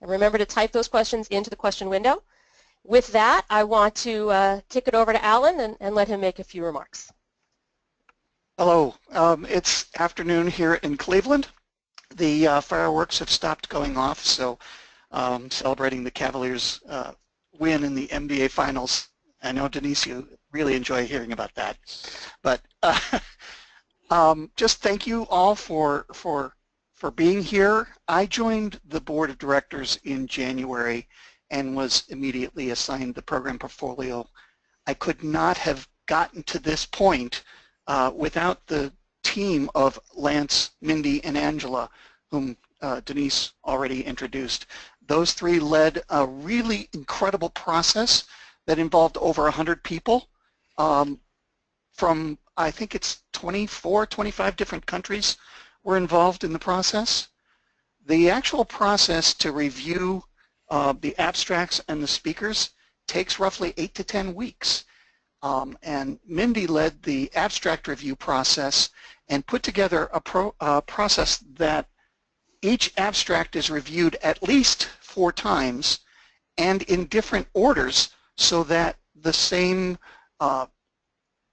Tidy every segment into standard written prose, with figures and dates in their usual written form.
And remember to type those questions into the question window. With that, I want to kick it over to Alan and let him make a few remarks. Hello. It's afternoon here in Cleveland. The fireworks have stopped going off, so celebrating the Cavaliers' win in the NBA Finals. I know, Denise, you really enjoy hearing about that. But just thank you all for being here. I joined the board of directors in January and was immediately assigned the program portfolio. I could not have gotten to this point without the team of Lance, Mindy, and Angela, whom Denise already introduced. Those three led a really incredible process that involved over 100 people from, I think it's 24, 25 different countries were involved in the process. The actual process to review the abstracts and the speakers takes roughly 8 to 10 weeks. And Mindy led the abstract review process and put together a process that each abstract is reviewed at least 4 times and in different orders so that the same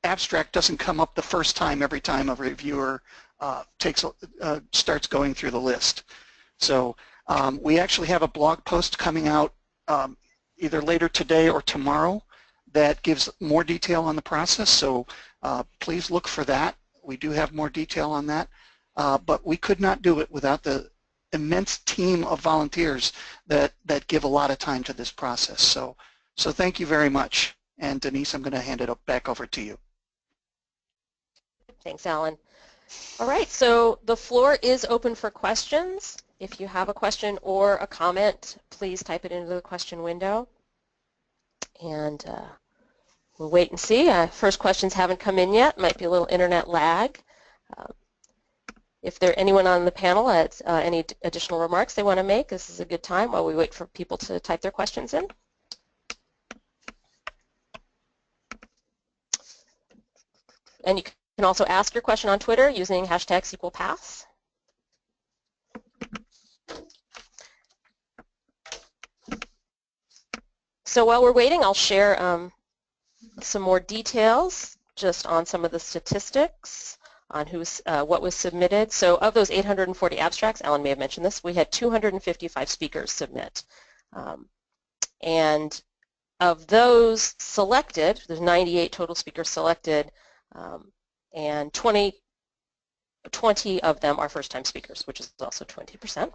abstract doesn't come up the first time every time a reviewer starts going through the list. So we actually have a blog post coming out either later today or tomorrow that gives more detail on the process, so please look for that. We do have more detail on that, but we could not do it without the immense team of volunteers that give a lot of time to this process. So thank you very much. And Denise, I'm going to hand it back over to you. Thanks, Alan. All right, so the floor is open for questions. If you have a question or a comment, please type it into the question window. And we'll wait and see. First questions haven't come in yet. Might be a little internet lag. If there anyone on the panel has any additional remarks they want to make, this is a good time while we wait for people to type their questions in. And you can also ask your question on Twitter using hashtag #SQLPass. So while we're waiting, I'll share some more details just on some of the statistics on what was submitted. So of those 840 abstracts, Alan may have mentioned this, we had 255 speakers submit. And of those selected, there's 98 total speakers selected, and 20 of them are first-time speakers, which is also 20%.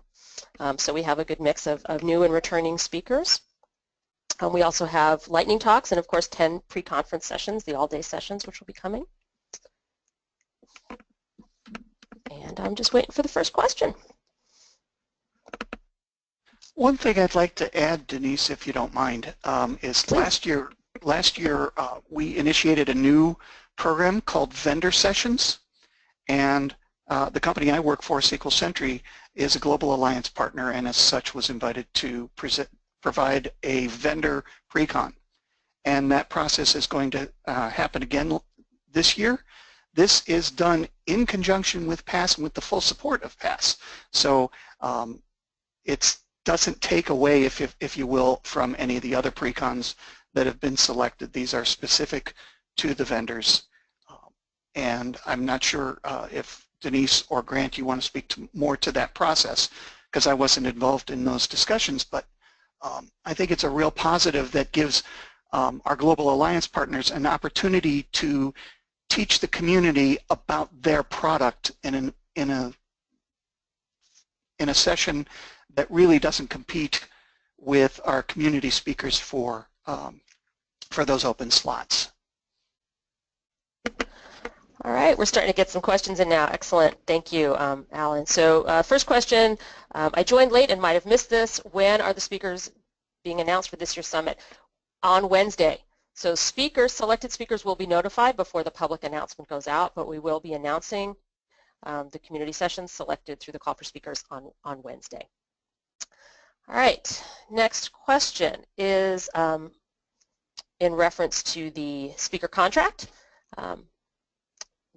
So we have a good mix of new and returning speakers. We also have lightning talks and, of course, 10 pre-conference sessions, the all-day sessions, which will be coming. And I'm just waiting for the first question. One thing I'd like to add, Denise, if you don't mind, is last year we initiated a new program called Vendor Sessions, and the company I work for, SQL Sentry, is a global alliance partner and as such was invited to provide a vendor pre-con. And that process is going to happen again this year. This is done in conjunction with PASS and with the full support of PASS. So it doesn't take away, if you will, from any of the other pre-cons that have been selected. These are specific to the vendors. And I'm not sure if Denise or Grant, you want to speak more to that process, because I wasn't involved in those discussions, but I think it's a real positive that gives our Global Alliance partners an opportunity to teach the community about their product in a session that really doesn't compete with our community speakers for those open slots. All right, we're starting to get some questions in now. Excellent, thank you, Alan. So first question, I joined late and might have missed this. When are the speakers being announced for this year's summit? On Wednesday. So selected speakers will be notified before the public announcement goes out, but we will be announcing the community sessions selected through the call for speakers on Wednesday. All right, next question is in reference to the speaker contract.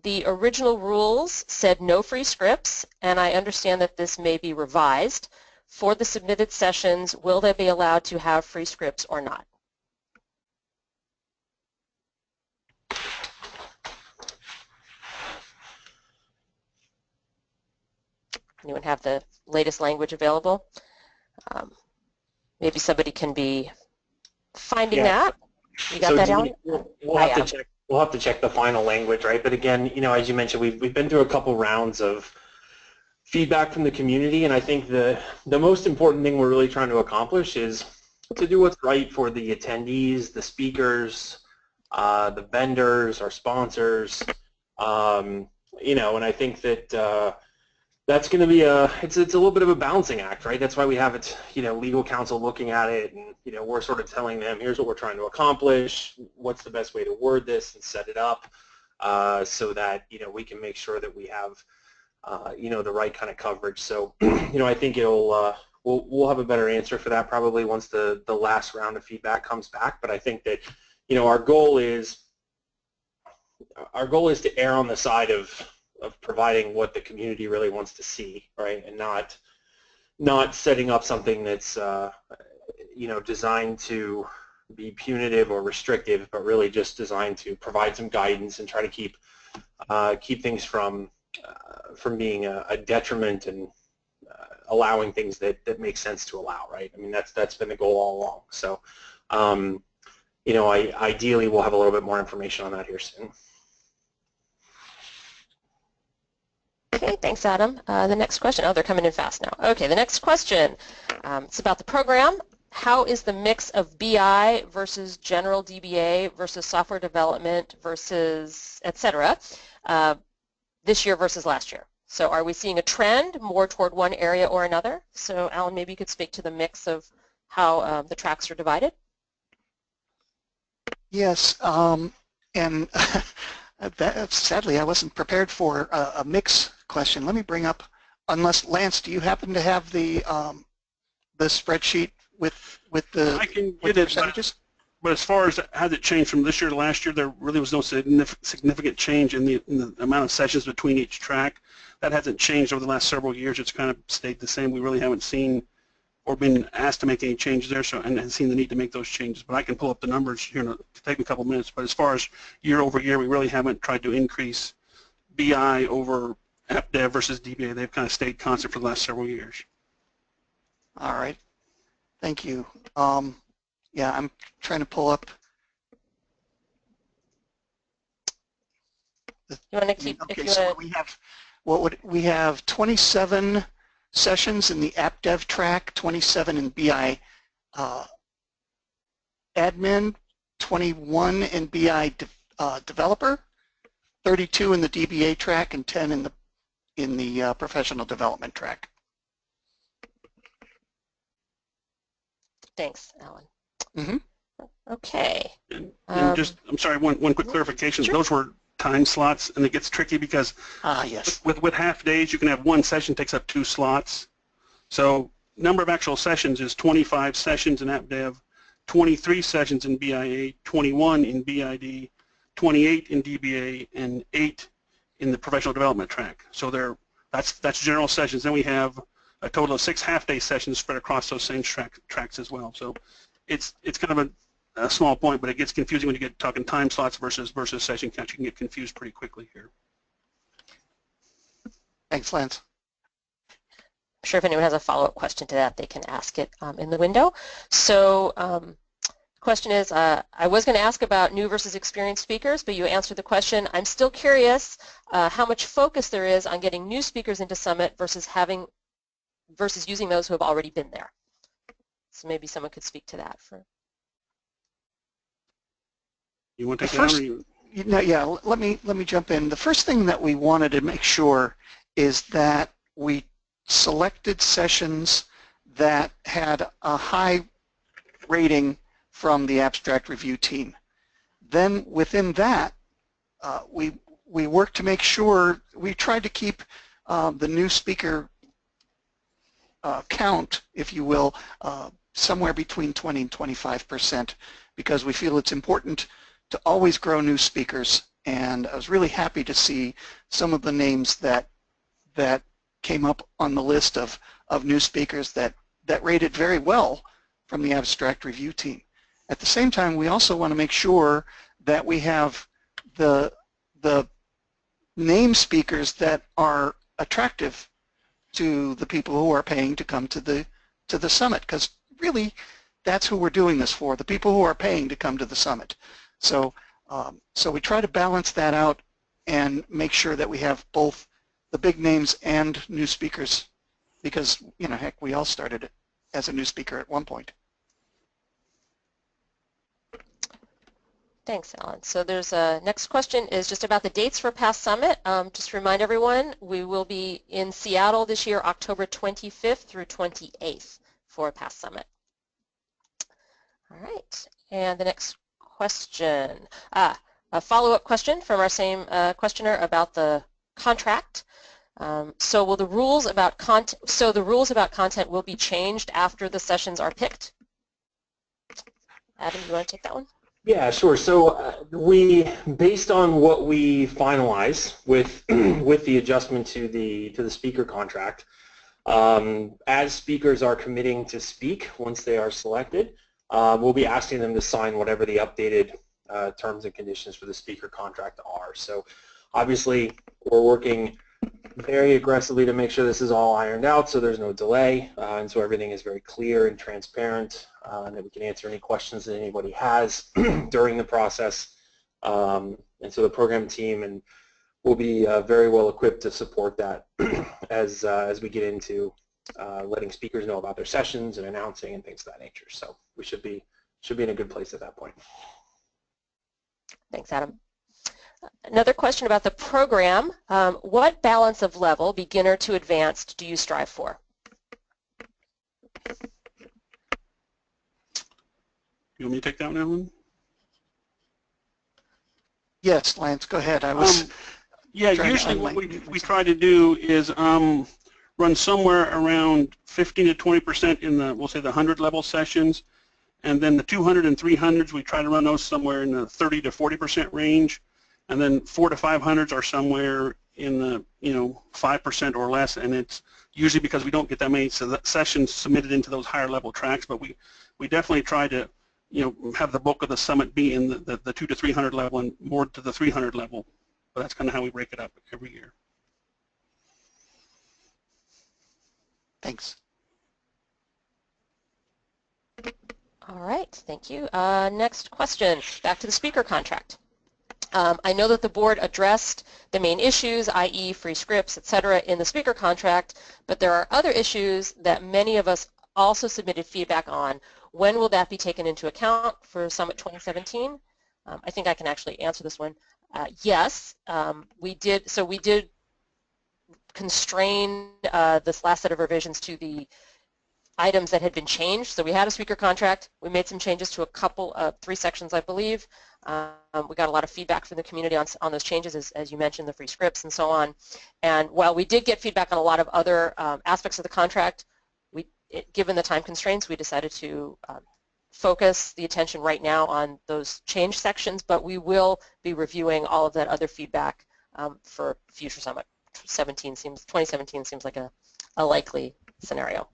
The original rules said no free scripts, and I understand that this may be revised. for the submitted sessions, will they be allowed to have free scripts or not? Anyone have the latest language available? Maybe somebody can be finding that. You got that, Alan? We'll have to check. We'll have to check the final language, right? But again, as you mentioned, we've been through a couple rounds of feedback from the community, and I think the most important thing we're really trying to accomplish is to do what's right for the attendees, the speakers, the vendors, our sponsors, and I think that that's going to be it's a little bit of a balancing act, right? That's why we have it, legal counsel looking at it, and we're sort of telling them, here's what we're trying to accomplish, what's the best way to word this and set it up, so that we can make sure that we have the right kind of coverage. So I think we'll have a better answer for that probably once the last round of feedback comes back. But I think that our goal is to err on the side of providing what the community really wants to see, right, and not setting up something that's designed to be punitive or restrictive, but really just designed to provide some guidance and try to keep things from being a detriment and allowing things that make sense to allow, right? I mean, that's been the goal all along. So, ideally, we'll have a little bit more information on that here soon. Okay, thanks, Adam. The next question. Oh, they're coming in fast now. Okay, the next question. It's about the program. How is the mix of BI versus general DBA versus software development versus et cetera this year versus last year? So are we seeing a trend more toward one area or another? So Alan, maybe you could speak to the mix of how the tracks are divided. Yes, and sadly I wasn't prepared for a mix question. Let me bring up, unless Lance, do you happen to have the spreadsheet with the I can get it, percentages? but as far as has it changed from this year to last year, there really was no significant change in the amount of sessions between each track. That hasn't changed over the last several years. It's kind of stayed the same. We really haven't seen or been asked to make any changes there, so and seen the need to make those changes. But I can pull up the numbers here. It'll take me a couple minutes. But as far as year over year, we really haven't tried to increase BI over AppDev versus DBA. They've kind of stayed constant for the last several years. All right, thank you. Yeah, I'm trying to pull up. You want to keep? Okay, if you so want we have 27 sessions in the AppDev track, 27 in BI admin, 21 in BI developer, 32 in the DBA track, and 10 in the professional development track. Thanks, Alan. Mm-hmm. Okay. And just, I'm sorry, one quick clarification. Sure. Those were time slots, and it gets tricky because Yes. with half days, you can have one session takes up 2 slots. So number of actual sessions is 25 sessions in AppDev, 23 sessions in BIA, 21 in BID, 28 in DBA, and 8 in the professional development track. So that's general sessions. Then we have a total of 6 half-day sessions spread across those same tracks as well. So it's kind of a small point, but it gets confusing when you get talking time slots versus session count. You can get confused pretty quickly here. Thanks, Lance. I'm sure if anyone has a follow-up question to that, they can ask it in the window. So the question is, I was going to ask about new versus experienced speakers, but you answered the question. I'm still curious how much focus there is on getting new speakers into Summit versus using those who have already been there. So maybe someone could speak to that. You want to take that on, or you? Yeah, let me jump in. The first thing that we wanted to make sure is that we selected sessions that had a high rating from the abstract review team. Then within that, we worked to make sure we tried to keep the new speaker count, if you will, somewhere between 20 and 25%, because we feel it's important to always grow new speakers. And I was really happy to see some of the names that came up on the list of new speakers that that rated very well from the abstract review team. At the same time, we also want to make sure that we have the name speakers that are attractive to the people who are paying to come to the summit, because really that's who we're doing this for, the people who are paying to come to the summit. So so we try to balance that out and make sure that we have both the big names and new speakers, because, you know, heck, we all started as a new speaker at one point. Thanks, Alan. So there's a next question is just about the dates for Past Summit. Just to remind everyone, we will be in Seattle this year, October 25th through 28th for Past Summit. All right, and the next question, a follow-up question from our same questioner about the contract. So will the rules about content will be changed after the sessions are picked? Adam, you want to take that one? Yeah, sure. So we, based on what we finalize with with the adjustment to the speaker contract, as speakers are committing to speak once they are selected, we'll be asking them to sign whatever the updated terms and conditions for the speaker contract are. So obviously we're working very aggressively to make sure this is all ironed out so there's no delay, and so everything is very clear and transparent, and that we can answer any questions that anybody has during the process. And so the program team will be very well equipped to support that as we get into letting speakers know about their sessions and announcing and things of that nature. So we should be in a good place at that point. Thanks, Adam. Another question about the program. What balance of level, beginner to advanced, do you strive for? You want me to take that one, Alan? Yes, Lance, go ahead. Yeah, usually what we try to do is run somewhere around 15 to 20% in the, we'll say, the 100 level sessions, and then the 200 and 300s, we try to run those somewhere in the 30 to 40% range, and then 400 to 500s are somewhere in the 5% or less, and it's usually because we don't get that many sessions submitted into those higher level tracks, but we definitely try to have the bulk of the summit be in the 200 to 300 level and more to the 300 level. But that's kind of how we break it up every year. Thanks. All right, thank you. Next question, back to the speaker contract. I know that the board addressed the main issues, i.e. free scripts, etc., in the speaker contract, but there are other issues that many of us also submitted feedback on. When will that be taken into account for Summit 2017? I think I can actually answer this one. Yes, we did. So we did constrain this last set of revisions to the items that had been changed. So we had a speaker contract. We made some changes to a couple of 3 sections, I believe. We got a lot of feedback from the community on those changes, as you mentioned, the free scripts and so on. And while we did get feedback on a lot of other aspects of the contract, given the time constraints, we decided to focus the attention right now on those change sections, but we will be reviewing all of that other feedback for future Summit. 2017 seems like a likely scenario.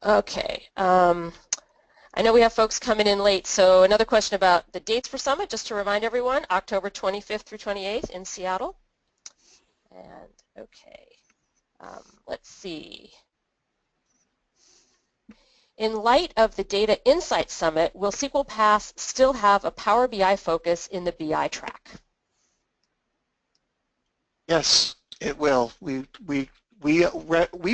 Okay, I know we have folks coming in late, so another question about the dates for Summit, just to remind everyone, October 25th through 28th in Seattle. And okay, let's see. In light of the Data Insights Summit, will SQL Pass still have a Power BI focus in the BI track? Yes, it will. We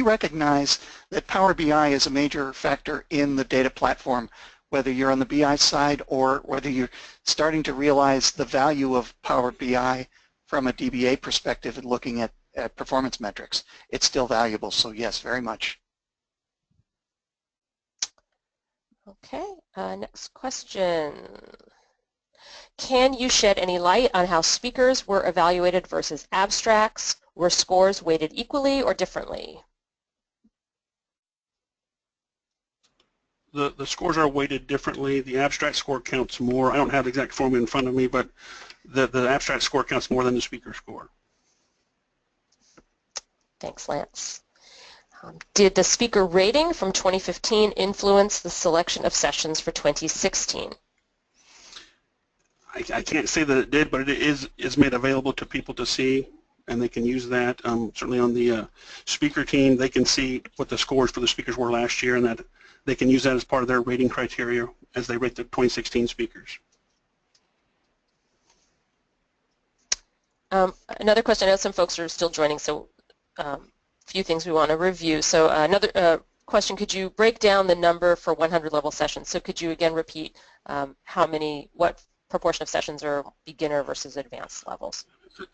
recognize that Power BI is a major factor in the data platform, whether you're on the BI side or whether you're starting to realize the value of Power BI from a DBA perspective and looking at performance metrics. It's still valuable, so yes, very much. Okay, next question. Can you shed any light on how speakers were evaluated versus abstracts? Were scores weighted equally or differently? The scores are weighted differently. The abstract score counts more. I don't have the exact formula in front of me, but the abstract score counts more than the speaker score. Thanks, Lance. Did the speaker rating from 2015 influence the selection of sessions for 2016? I can't say that it did, but it is made available to people to see, and they can use that. Certainly on the speaker team, they can see what the scores for the speakers were last year, and that they can use that as part of their rating criteria as they rate the 2016 speakers. Another question, I know some folks are still joining, so a few things we want to review. So another question, could you break down the number for 100 level sessions? So could you again repeat what proportion of sessions are beginner versus advanced levels?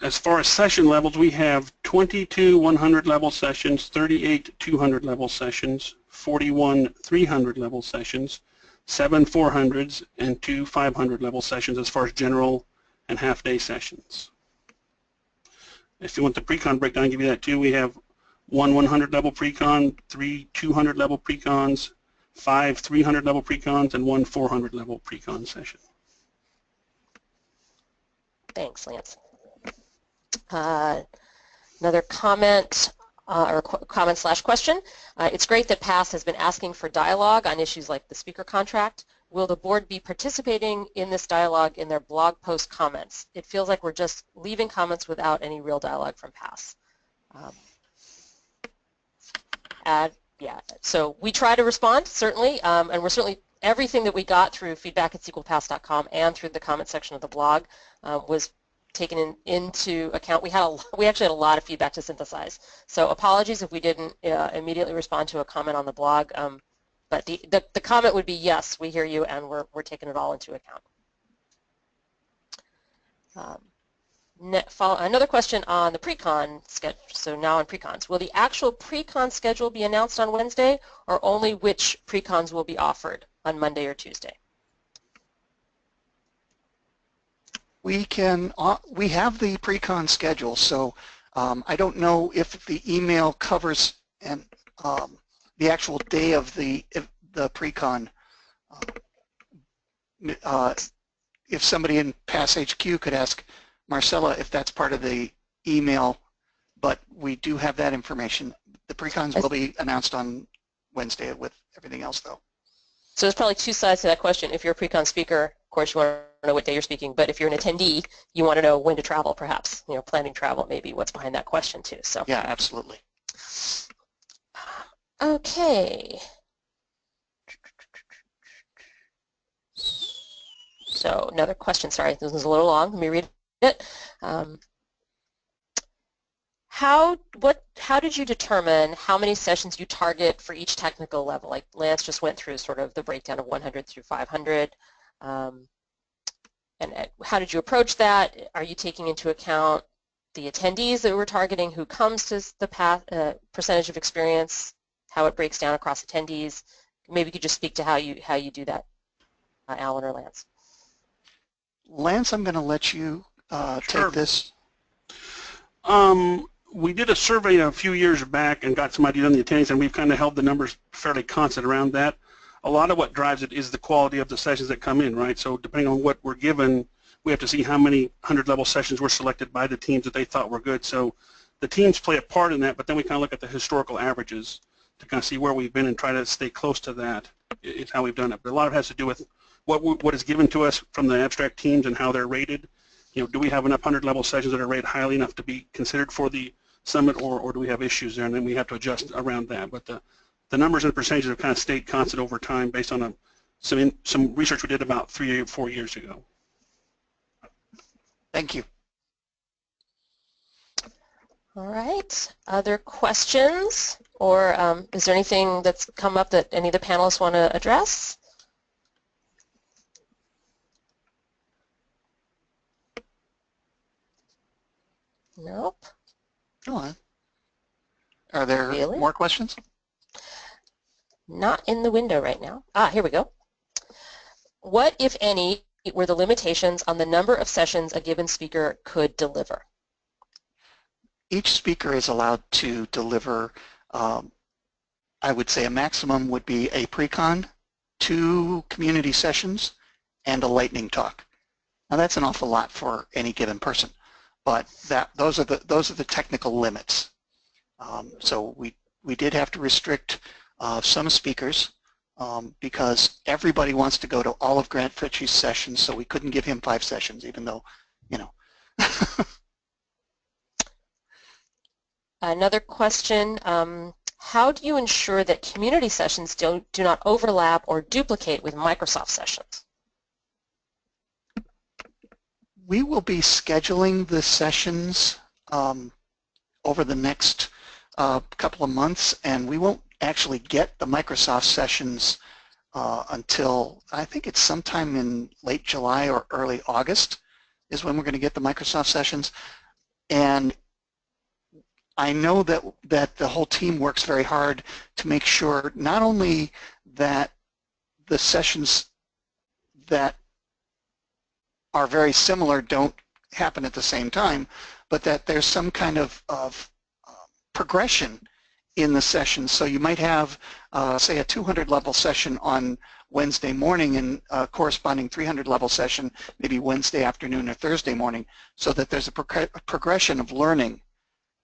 As far as session levels, we have 22 100 level sessions, 38 200 level sessions, 41 300 level sessions, 7 400s, and 2 500 level sessions as far as general and half-day sessions. If you want the pre-con breakdown, I'll give you that too. We have 1 100 level pre-con, 3 200 level pre-cons, 5 300 level pre-cons, and 1 400 level pre-con session. Thanks, Lance. Another comment or comment/question. It's great that PASS has been asking for dialogue on issues like the speaker contract. Will the board be participating in this dialogue in their blog post comments? It feels like we're just leaving comments without any real dialogue from PASS. Yeah, so we try to respond, certainly, and we're certainly, everything that we got through feedback@sqlpass.com and through the comment section of the blog was taken into account. We actually had a lot of feedback to synthesize. So apologies if we didn't immediately respond to a comment on the blog, but the comment would be yes, we hear you, and we're taking it all into account. Another question on the pre-con schedule. So now on pre-cons, will the actual pre-con schedule be announced on Wednesday, or only which pre-cons will be offered on Monday or Tuesday? We have the pre-con schedule, so I don't know if the email covers the actual day of the pre-con. If somebody in PASS HQ could ask Marcella if that's part of the email, but we do have that information. The pre-cons will be announced on Wednesday with everything else, though. So there's probably two sides to that question. If you're a pre-con speaker, of course you want to know what day you're speaking, but if you're an attendee, you want to know when to travel, perhaps. You know, planning travel, maybe what's behind that question too. So yeah, absolutely. Okay. So another question. Sorry, this was a little long. Let me read it. How did you determine how many sessions you target for each technical level? Like Lance just went through sort of the breakdown of 100 through 500. And how did you approach that? Are you taking into account the attendees that we're targeting, who comes to the percentage of experience, how it breaks down across attendees? Maybe you could just speak to how you do that, Alan or Lance. Lance, I'm going to let you Sure. take this. We did a survey a few years back and got some ideas on the attendees, and we've kind of held the numbers fairly constant around that. A lot of what drives it is the quality of the sessions that come in, right? So depending on what we're given, we have to see how many 100-level sessions were selected by the teams that they thought were good. So the teams play a part in that, but then we kind of look at the historical averages to kind of see where we've been and try to stay close to that. It's how we've done it. But a lot of it has to do with what is given to us from the abstract teams and how they're rated. You know, do we have enough 100-level sessions that are rated highly enough to be considered for the summit, or do we have issues there, and then we have to adjust around that. But the numbers and percentages have kind of stayed constant over time based on some research we did about 3 or 4 years ago. Thank you. All right. Other questions, or is there anything that's come up that any of the panelists want to address? Nope. Go on. Are there Really? more questions? Not in the window right now. Here we go. What, if any, were the limitations on the number of sessions a given speaker could deliver? Each speaker is allowed to deliver, I would say a maximum would be a pre-con, 2 community sessions, and a lightning talk. Now that's an awful lot for any given person, but those are the technical limits. So we we did have to restrict some speakers because everybody wants to go to all of Grant Fritchie's sessions, so we couldn't give him 5 sessions, even though, you know. Another question, how do you ensure that community sessions do not overlap or duplicate with Microsoft sessions? We will be scheduling the sessions over the next couple of months, and we won't actually get the Microsoft sessions until I think it's sometime in late July or early August is when we're going to get the Microsoft sessions. And I know that the whole team works very hard to make sure not only that the sessions that are very similar don't happen at the same time, but that there's some kind of progression in the session. So you might have, say, a 200 level session on Wednesday morning and a corresponding 300 level session maybe Wednesday afternoon or Thursday morning, so that there's a progression of learning.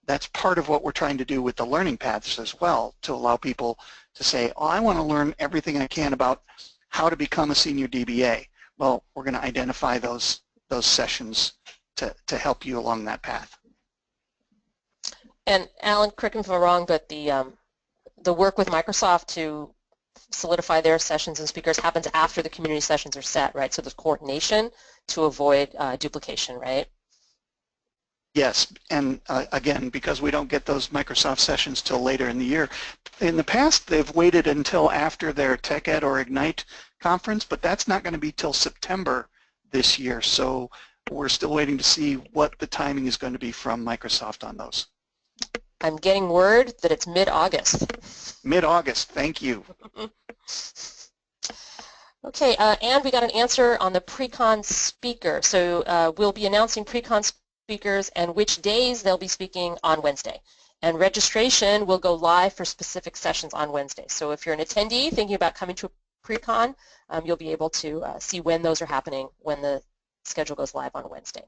That's part of what we're trying to do with the learning paths as well, to allow people to say, oh, I want to learn everything I can about how to become a senior DBA. Well, we're going to identify those sessions to help you along that path. And Alan, correct me if I'm wrong, but the work with Microsoft to solidify their sessions and speakers happens after the community sessions are set, right? So there's coordination to avoid duplication, right? Yes, and again, because we don't get those Microsoft sessions till later in the year. In the past, they've waited until after their TechEd or Ignite conference, but that's not going to be till September this year. So we're still waiting to see what the timing is going to be from Microsoft on those. I'm getting word that it's mid-August. Mid-August, thank you. Okay, and we got an answer on the pre-con speaker. So we'll be announcing pre-con speakers and which days they'll be speaking on Wednesday. And registration will go live for specific sessions on Wednesday. So if you're an attendee thinking about coming to a pre-con, you'll be able to see when those are happening when the schedule goes live on Wednesday.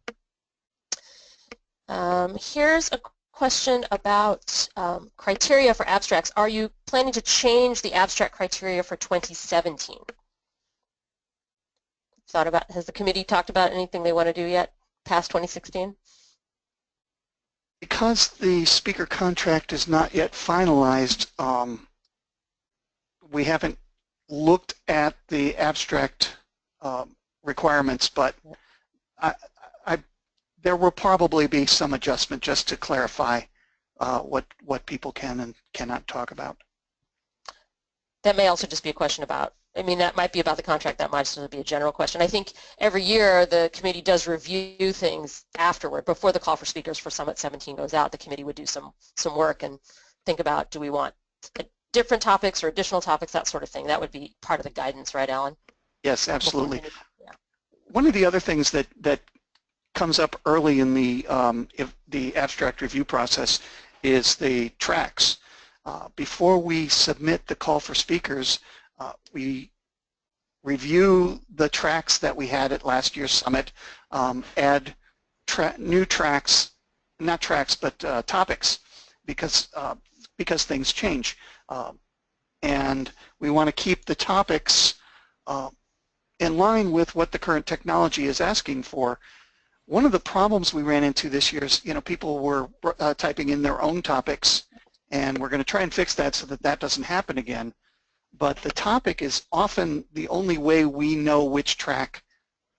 Here's a question about criteria for abstracts. Are you planning to change the abstract criteria for 2017? Has the committee talked about anything they want to do yet past 2016? Because the speaker contract is not yet finalized, we haven't looked at the abstract requirements, but there will probably be some adjustment just to clarify what people can and cannot talk about. That may also just be a question about, I mean, that might be about the contract, that might still be a general question. I think every year the committee does review things afterward. Before the call for speakers for Summit 17 goes out, the committee would do some work and think about, do we want different topics or additional topics, that sort of thing. That would be part of the guidance, right, Alan? Yes, absolutely. Yeah. One of the other things that comes up early in the abstract review process is the tracks. Before we submit the call for speakers, we review the tracks that we had at last year's summit, add new tracks, not tracks, but topics, because things change. And we want to keep the topics in line with what the current technology is asking for. One of the problems we ran into this year is, people were typing in their own topics, and we're going to try and fix that so that doesn't happen again. But the topic is often the only way we know which track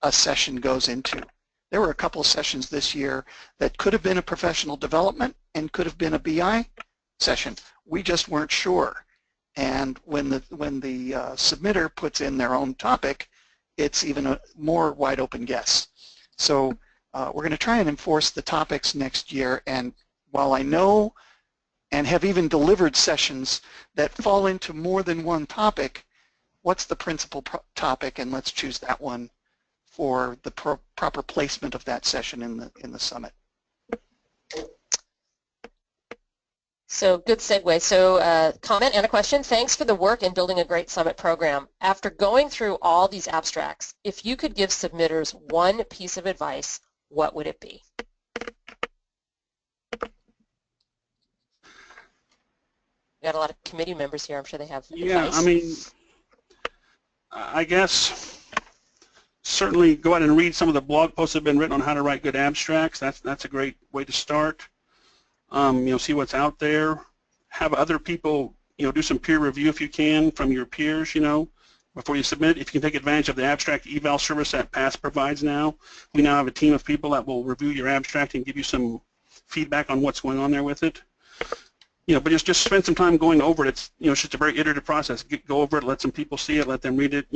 a session goes into. There were a couple of sessions this year that could have been a professional development and could have been a BI session. We just weren't sure. And when the submitter puts in their own topic, it's even a more wide open guess. So we're going to try and enforce the topics next year, and while I know and have even delivered sessions that fall into more than one topic, what's the principal topic, and let's choose that one for the proper placement of that session in the summit. So good segue. So comment and a question. Thanks for the work in building a great summit program. After going through all these abstracts, if you could give submitters one piece of advice, what would it be? We got a lot of committee members here. I'm sure they have Yeah, advice. I mean, I guess certainly go out and read some of the blog posts that have been written on how to write good abstracts. That's a great way to start. See what's out there. Have other people, do some peer review if you can from your peers, before you submit. If you can take advantage of the abstract eval service that PASS provides now, we now have a team of people that will review your abstract and give you some feedback on what's going on there with it. But just spend some time going over it. It's just a very iterative process. Go over it, let some people see it, let them read it.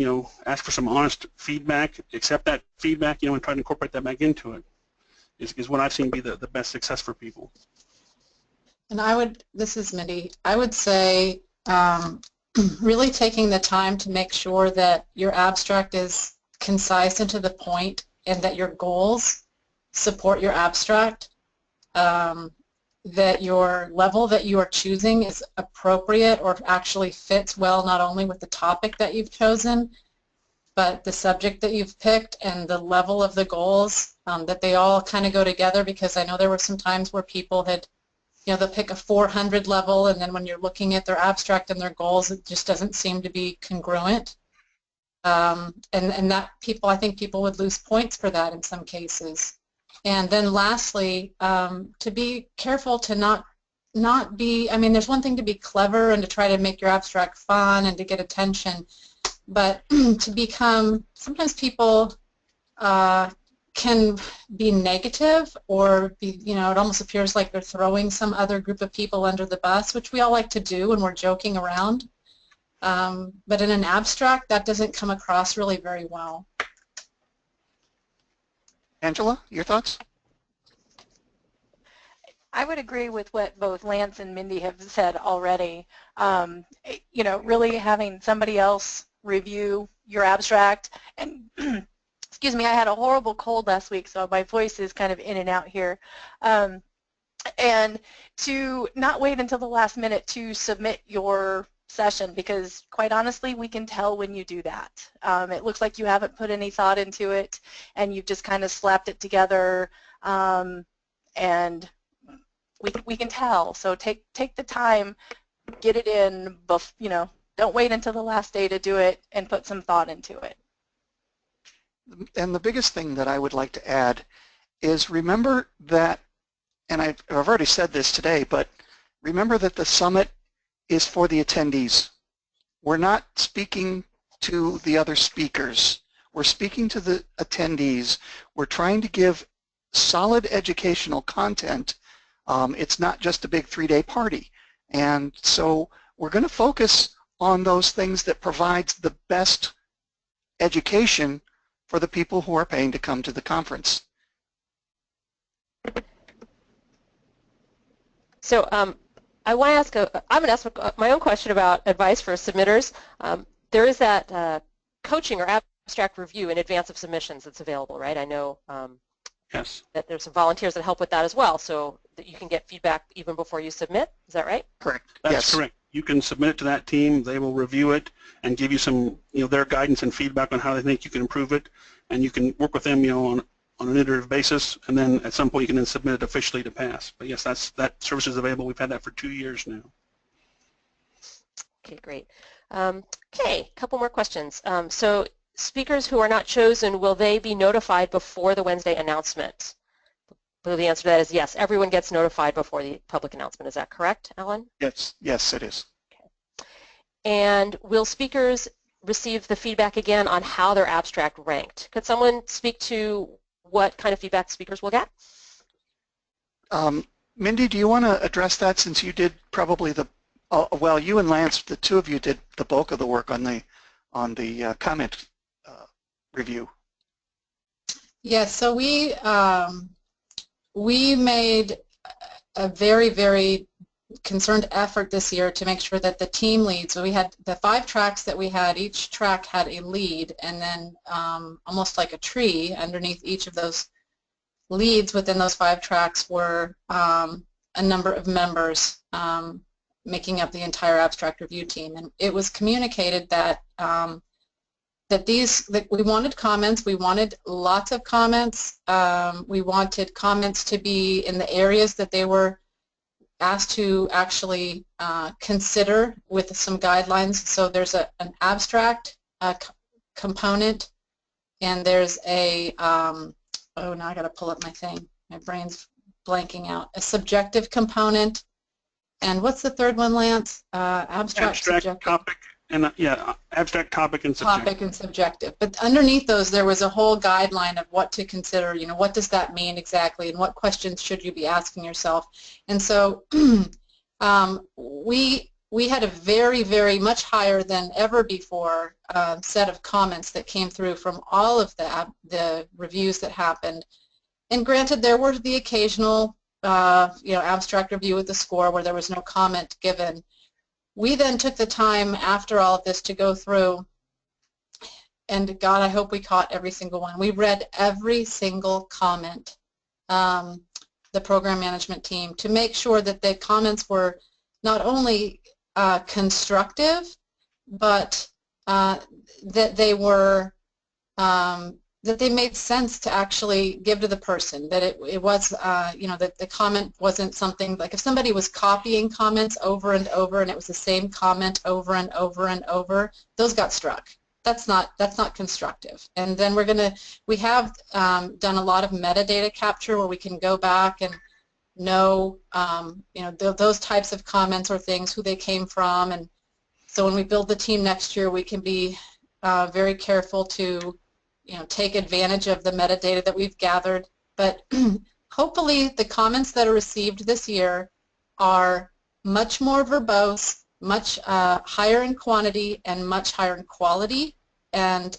Ask for some honest feedback, accept that feedback, and try to incorporate that back into it. Is what I've seen be the best success for people. And this is Mindy, I would say really taking the time to make sure that your abstract is concise and to the point, and that your goals support your abstract, that your level that you are choosing is appropriate or actually fits well not only with the topic that you've chosen, but the subject that you've picked and the level of the goals, that they all kind of go together, because I know there were some times where people had, they'll pick a 400 level, and then when you're looking at their abstract and their goals, it just doesn't seem to be congruent. And that I think people would lose points for that in some cases. And then lastly, to be careful to not be, there's one thing to be clever and to try to make your abstract fun and to get attention, but to become, sometimes people can be negative, or be, it almost appears like they're throwing some other group of people under the bus, which we all like to do when we're joking around. But in an abstract, that doesn't come across really very well. Angela, your thoughts? I would agree with what both Lance and Mindy have said already. Really having somebody else review your abstract, and excuse me, I had a horrible cold last week, so my voice is kind of in and out here. And to not wait until the last minute to submit your session, because quite honestly, we can tell when you do that. It looks like you haven't put any thought into it, and you've just kind of slapped it together, and we can tell. So take the time, get it in, don't wait until the last day to do it, and put some thought into it. And the biggest thing that I would like to add is remember that, and I've already said this today, but remember that the summit is for the attendees. We're not speaking to the other speakers. We're speaking to the attendees. We're trying to give solid educational content. It's not just a big 3-day party. And so we're going to focus on those things that provides the best education for the people who are paying to come to the conference. So I want to ask, I'm going to ask my own question about advice for submitters. There is that coaching or abstract review in advance of submissions that's available, right? I know Yes. that there's some volunteers that help with that as well, so that you can get feedback even before you submit. Is that right? Correct. That's yes. correct. You can submit it to that team. They will review it and give you some, their guidance and feedback on how they think you can improve it, and you can work with them, on an iterative basis, and then at some point you can then submit it officially to PASS. But yes, that service is available. We've had that for 2 years now. Okay, great. Okay, a couple more questions. So speakers who are not chosen, will they be notified before the Wednesday announcement? So the answer to that is yes. Everyone gets notified before the public announcement. Is that correct, Ellen? Yes, yes, it is. Okay. And will speakers receive the feedback again on how their abstract ranked? Could someone speak to what kind of feedback speakers will get? Mindy, do you want to address that, since you did probably well, you and Lance, the two of you did the bulk of the work on the comment review. Yes, so we made a very, very concerted effort this year to make sure that the team leads. So we had the 5 tracks that we had. Each track had a lead, and then almost like a tree underneath each of those leads within those 5 tracks were a number of members making up the entire abstract review team. And it was communicated that that we wanted comments. We wanted lots of comments. We wanted comments to be in the areas that they were asked to actually consider with some guidelines. So there's an abstract component, and there's a, oh, now I got to pull up my thing. My brain's blanking out. A subjective component, and what's the third one, Lance? Abstract, subjective. Topic, and yeah, abstract, topic, and subjective. Topic and subjective. But underneath those, there was a whole guideline of what to consider. You know, what does that mean exactly, and what questions should you be asking yourself? And so we had a very, very much higher than ever before set of comments that came through from all of the reviews that happened. And granted, there were the occasional abstract review with the score where there was no comment given. We then took the time after all of this to go through, and God, I hope we caught every single one. We read every single comment, the program management team, to make sure that the comments were not only constructive, but that they were that they made sense to actually give to the person, that it was, that the comment wasn't something like if somebody was copying comments over and over and it was the same comment over and over and over, those got struck. That's not constructive. And then we have done a lot of metadata capture where we can go back and know, those types of comments or things, who they came from. And so when we build the team next year, we can be very careful to take advantage of the metadata that we've gathered. But hopefully the comments that are received this year are much more verbose, much higher in quantity, and much higher in quality. And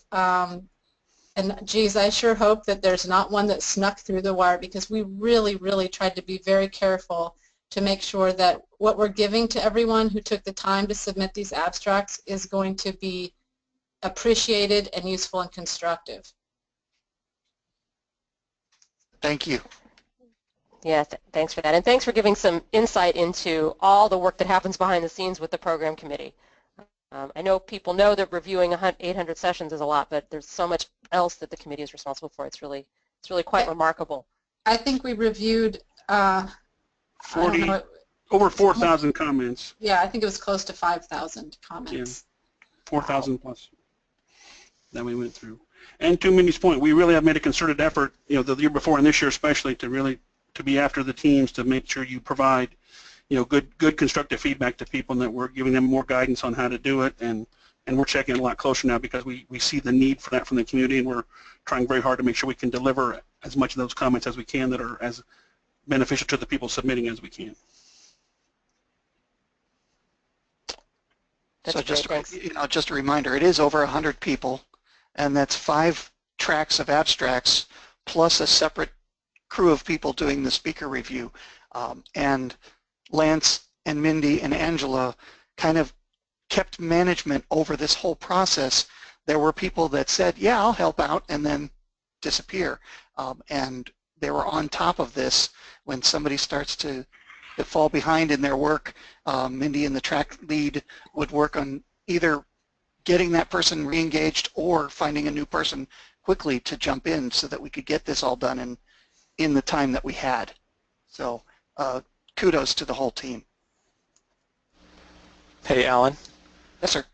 geez, I sure hope that there's not one that snuck through the wire, because we really, really tried to be very careful to make sure that what we're giving to everyone who took the time to submit these abstracts is going to be appreciated and useful and constructive. Thank you. Yeah, thanks for that. And thanks for giving some insight into all the work that happens behind the scenes with the program committee. I know people know that reviewing 800 sessions is a lot, but there's so much else that the committee is responsible for. It's really quite remarkable. I think we reviewed over 4,000 comments. Yeah, I think it was close to 5,000 comments. Yeah, 4,000 plus that we went through. And to Mindy's point, we really have made a concerted effort, the year before and this year especially, to be after the teams, to make sure you provide, good constructive feedback to people, and that we're giving them more guidance on how to do it, and we're checking it a lot closer now because we see the need for that from the community, and we're trying very hard to make sure we can deliver as much of those comments as we can that are as beneficial to the people submitting as we can. That's so just a reminder, it is over 100 people, and that's 5 tracks of abstracts plus a separate crew of people doing the speaker review. And Lance and Mindy and Angela kind of kept management over this whole process. There were people that said, yeah, I'll help out, and then disappear. And they were on top of this when somebody starts to fall behind in their work. Mindy and the track lead would work on either getting that person re-engaged or finding a new person quickly to jump in so that we could get this all done in the time that we had. So kudos to the whole team. Hey, Alan. Yes, sir.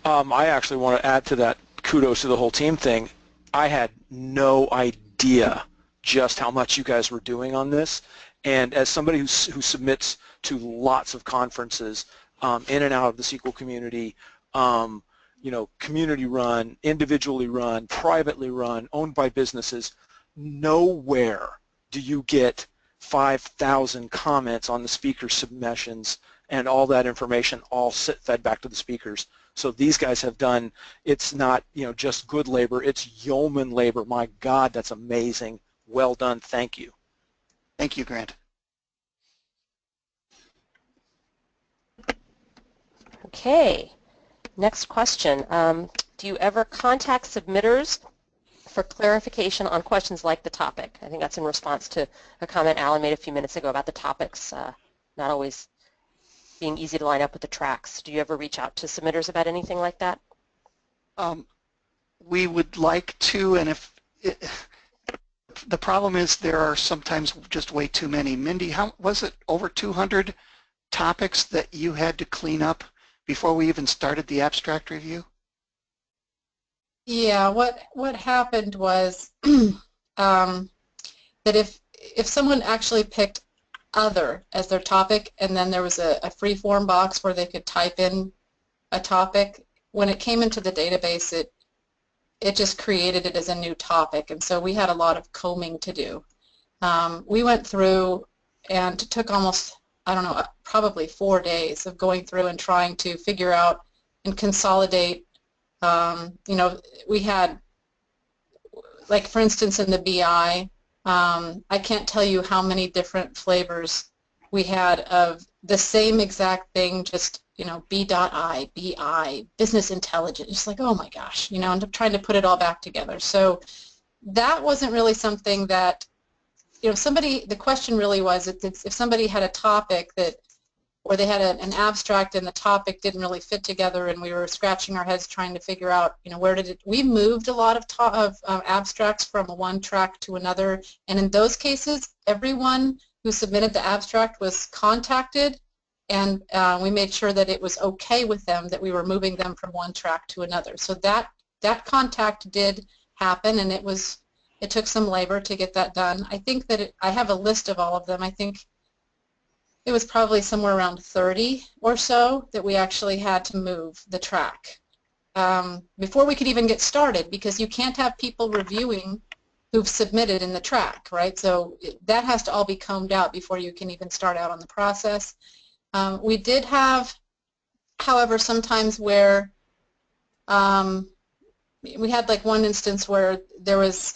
I actually want to add to that kudos to the whole team thing. I had no idea just how much you guys were doing on this. And as somebody who submits to lots of conferences in and out of the SQL community, community run, individually run, privately run, owned by businesses, nowhere do you get 5,000 comments on the speaker submissions and all that information all fed back to the speakers. So these guys have done, it's not just good labor, it's yeoman labor. My God, that's amazing. Well done. Thank you. Thank you, Grant. Okay, next question. Do you ever contact submitters for clarification on questions like the topic? I think that's in response to a comment Alan made a few minutes ago about the topics not always being easy to line up with the tracks. Do you ever reach out to submitters about anything like that? We would like to, and the problem is there are sometimes just way too many. Mindy, how was it, over 200 topics that you had to clean up before we even started the abstract review? Yeah, what happened was that if someone actually picked other as their topic and then there was a free form box where they could type in a topic, when it came into the database it just created it as a new topic, and so we had a lot of combing to do. We went through and it took almost, I don't know, probably 4 days of going through and trying to figure out and consolidate. You know, we had, like for instance in the BI, I can't tell you how many different flavors we had of the same exact thing, just, you know, B.I, BI, business intelligence, just like, oh my gosh, you know, and trying to put it all back together. So that wasn't really something that, you know, the question really was if somebody had a topic that, or they had an abstract and the topic didn't really fit together and we were scratching our heads trying to figure out, you know, where did it, we moved a lot of abstracts from one track to another, and in those cases everyone who submitted the abstract was contacted, and we made sure that it was okay with them that we were moving them from one track to another. So that contact did happen, and it took some labor to get that done. I think that I have a list of all of them. I think it was probably somewhere around 30 or so that we actually had to move the track before we could even get started, because you can't have people reviewing who've submitted in the track, right? So that has to all be combed out before you can even start out on the process. We did have, however, sometimes where we had like one instance where there was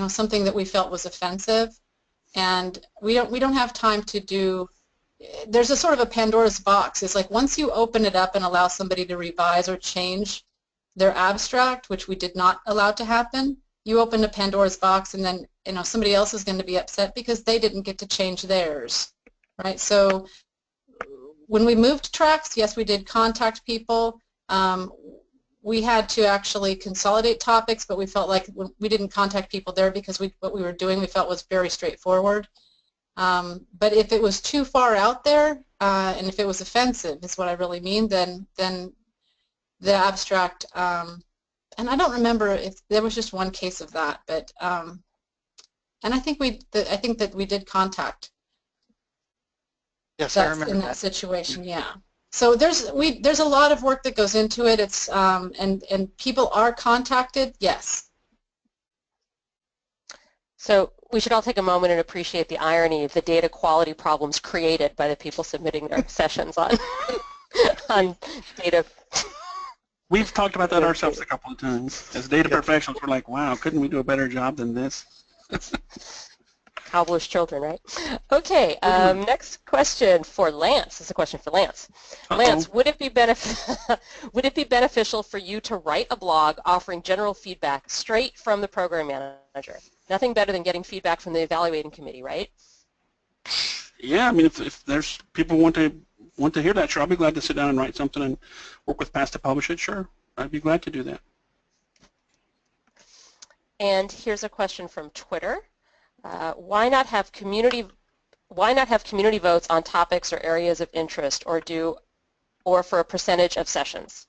something that we felt was offensive, and we don't have time to do. There's a sort of a Pandora's box. It's like once you open it up and allow somebody to revise or change their abstract, which we did not allow to happen, you open a Pandora's box, and then, you know, somebody else is going to be upset because they didn't get to change theirs, right? So when we moved tracks, yes, we did contact people. We had to actually consolidate topics, but we felt like we didn't contact people there because what we were doing we felt was very straightforward. But if it was too far out there, and if it was offensive, is what I really mean, then the abstract, and I don't remember if there was just one case of that, but and I think that we did contact. Yes, I remember in that situation, yeah. So there's a lot of work that goes into it. It's and people are contacted, yes. So we should all take a moment and appreciate the irony of the data quality problems created by the people submitting their sessions on on data. We've talked about that ourselves a couple of times. As data professionals, we're like, wow, couldn't we do a better job than this? Cobbler's children, right? Okay, next question for Lance. This is a question for Lance. Lance, would it be beneficial for you to write a blog offering general feedback straight from the program manager? Nothing better than getting feedback from the evaluating committee, right? Yeah, I mean, if there's people want to hear that, sure, I'll be glad to sit down and write something and work with Pass to publish it. Sure, I'd be glad to do that. And here's a question from Twitter. Why not have community votes on topics or areas of interest, or for a percentage of sessions?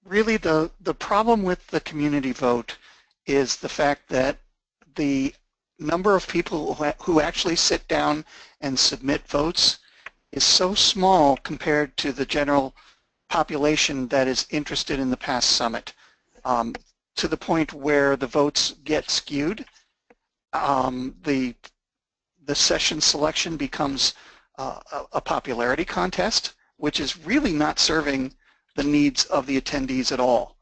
Really, the problem with the community vote is the fact that the number of people who actually sit down and submit votes is so small compared to the general population that is interested in the Pass Summit, to the point where the votes get skewed. The session selection becomes a popularity contest, which is really not serving the needs of the attendees at all.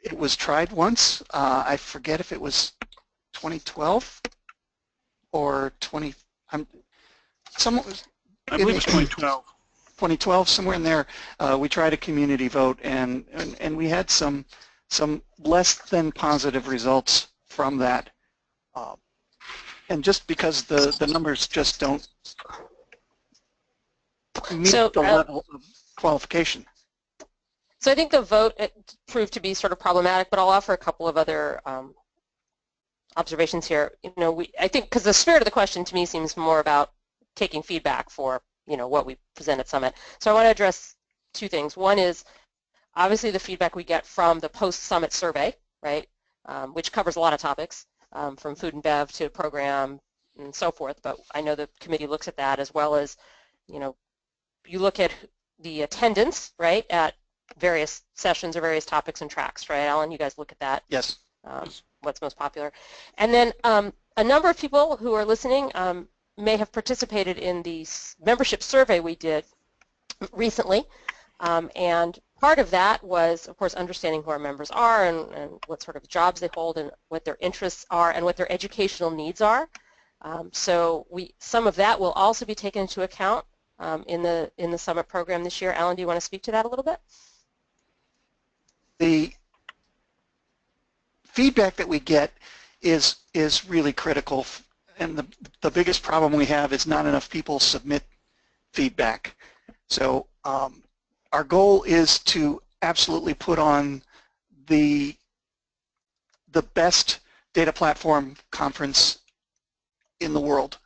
It was tried once. I forget if it was 2012 or I believe it was 2012. 2012, somewhere in there. We tried a community vote, and we had some less than positive results from that, and just because the numbers just don't meet the level of qualification. So I think the vote proved to be sort of problematic, but I'll offer a couple of other observations here. I think because the spirit of the question to me seems more about taking feedback for what we present at Summit. So I want to address two things. One is obviously the feedback we get from the post-Summit survey, right, which covers a lot of topics, from food and bev to program and so forth. But I know the committee looks at that, as well as you look at the attendance, right, at various sessions or various topics and tracks, right, Alan? You guys look at that. Yes. What's most popular. And then a number of people who are listening may have participated in the membership survey we did recently, and part of that was, of course, understanding who our members are and what sort of jobs they hold and what their interests are and what their educational needs are. So some of that will also be taken into account in the Summit program this year. Alan, do you want to speak to that a little bit? The feedback that we get is really critical, and the biggest problem we have is not enough people submit feedback. So our goal is to absolutely put on the best data platform conference in the world.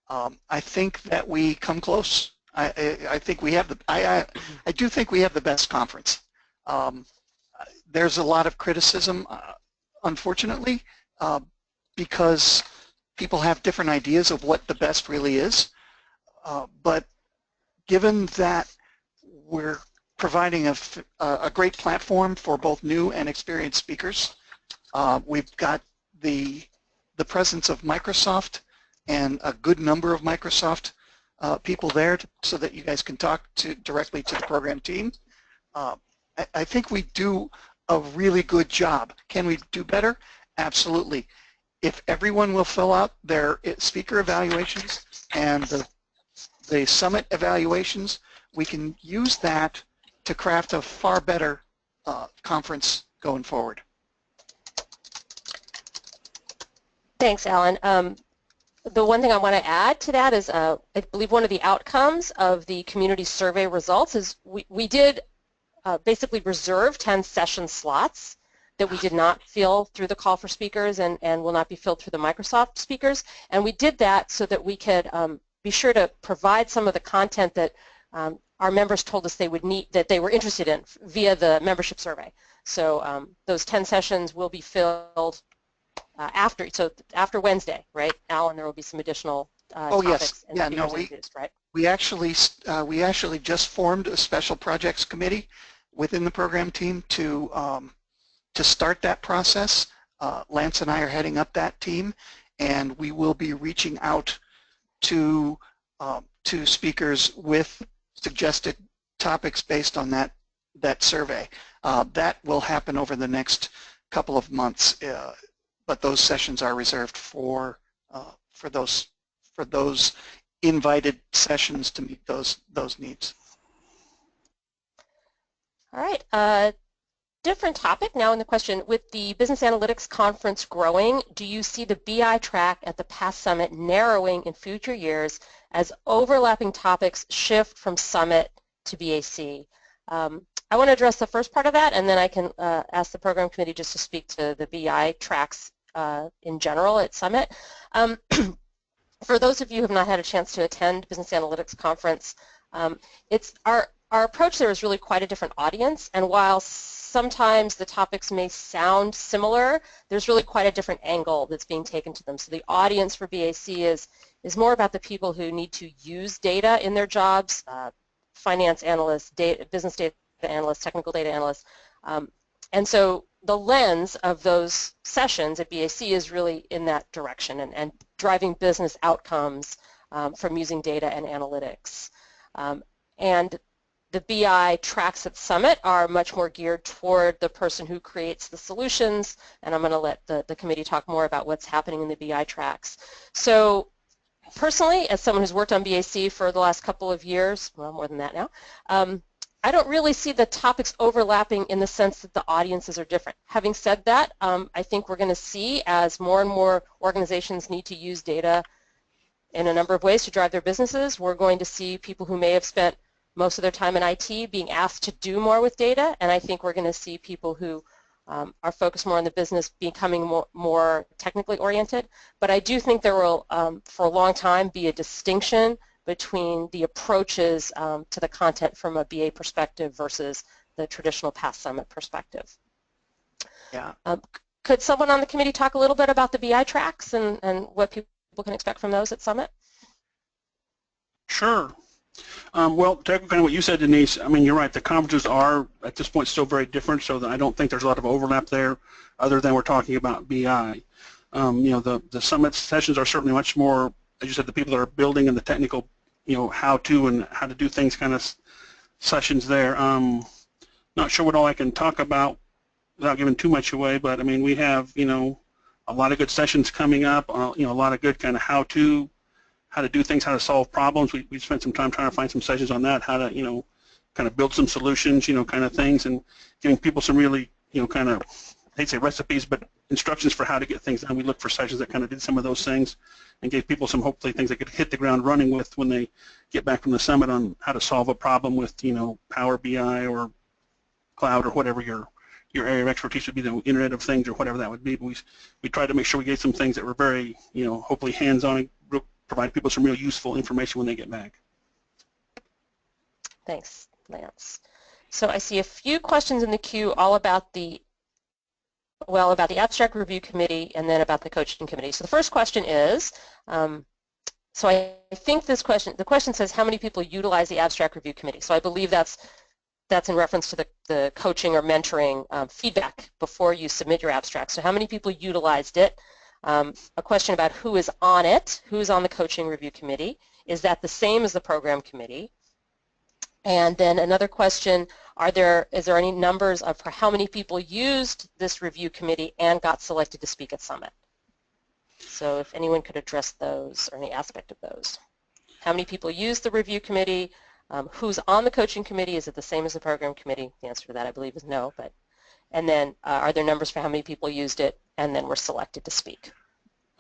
I think that we come close. I think we have I do think we have the best conference. There's a lot of criticism, unfortunately, because people have different ideas of what the best really is. But given that we're providing a great platform for both new and experienced speakers, we've got the presence of Microsoft and a good number of Microsoft people there so that you guys can talk directly to the program team. I think we do a really good job. Can we do better? Absolutely. If everyone will fill out their speaker evaluations and the Summit evaluations, we can use that to craft a far better conference going forward. Thanks, Alan. The one thing I want to add to that is I believe one of the outcomes of the community survey results is we did basically reserve 10 session slots that we did not fill through the call for speakers and will not be filled through the Microsoft speakers. And we did that so that we could be sure to provide some of the content that our members told us they would need, that they were interested in via the membership survey. So those 10 sessions will be filled after Wednesday, right, Alan? There will be some additional topics. Oh yes, yeah, no, right? We actually just formed a special projects committee within the program team to start that process. Lance and I are heading up that team, and we will be reaching out to speakers with suggested topics based on that survey. That will happen over the next couple of months, but those sessions are reserved for those invited sessions to meet those needs. All right. Different topic now in the question. With the Business Analytics Conference growing, do you see the BI track at the past Summit narrowing in future years as overlapping topics shift from Summit to BAC? I want to address the first part of that, and then I can ask the program committee just to speak to the BI tracks in general at Summit. For those of you who have not had a chance to attend Business Analytics Conference, our approach there is really quite a different audience, and while sometimes the topics may sound similar, there's really quite a different angle that's being taken to them. So the audience for BAC is more about the people who need to use data in their jobs, finance analysts, business data analysts, technical data analysts, and so the lens of those sessions at BAC is really in that direction and driving business outcomes from using data and analytics. And the BI tracks at Summit are much more geared toward the person who creates the solutions, and I'm going to let the committee talk more about what's happening in the BI tracks. So personally, as someone who's worked on BAC for the last couple of years, well, more than that now, I don't really see the topics overlapping in the sense that the audiences are different. Having said that, I think we're going to see, as more and more organizations need to use data in a number of ways to drive their businesses, we're going to see people who may have spent most of their time in IT being asked to do more with data, and I think we're going to see people who are focused more on the business becoming more technically oriented. But I do think there will, for a long time, be a distinction between the approaches to the content from a BA perspective versus the traditional Past Summit perspective. Yeah. Could someone on the committee talk a little bit about the BI tracks and what people can expect from those at Summit? Sure. Well, to echo kind of what you said, Denise, I mean, you're right. The conferences are, at this point, still very different, so that I don't think there's a lot of overlap there, other than we're talking about BI. You know, the Summit sessions are certainly much more, as you said, the people that are building and the technical, you know, how-to and how to do things kind of sessions there. Not sure what all I can talk about without giving too much away, but, I mean, we have, you know, a lot of good sessions coming up, you know, a lot of good kind of how to do things, how to solve problems. We spent some time trying to find some sessions on that, how to, you know, kind of build some solutions, you know, kind of things, and giving people some really, you know, kind of, I'd say recipes, but instructions for how to get things done. We looked for sessions that kind of did some of those things and gave people some, hopefully, things they could hit the ground running with when they get back from the summit on how to solve a problem with, you know, Power BI or cloud or whatever your area of expertise would be, the Internet of Things or whatever that would be. But we tried to make sure we gave some things that were very, you know, hopefully hands-on, provide people some real useful information when they get back. Thanks, Lance. So I see a few questions in the queue all about the, well, about the Abstract Review Committee and then about the Coaching Committee. So the first question is, so I think this question, the question says how many people utilize the Abstract Review Committee. So I believe that's in reference to the coaching or mentoring feedback before you submit your abstract. So how many people utilized it? A question about who is on it, who's on the Coaching Review Committee. Is that the same as the Program Committee? And then another question, is there any numbers of how many people used this review committee and got selected to speak at Summit? So if anyone could address those or any aspect of those. How many people used the review committee? Who's on the Coaching Committee? Is it the same as the Program Committee? The answer to that, I believe, is no. But and then are there numbers for how many people used it and then were selected to speak?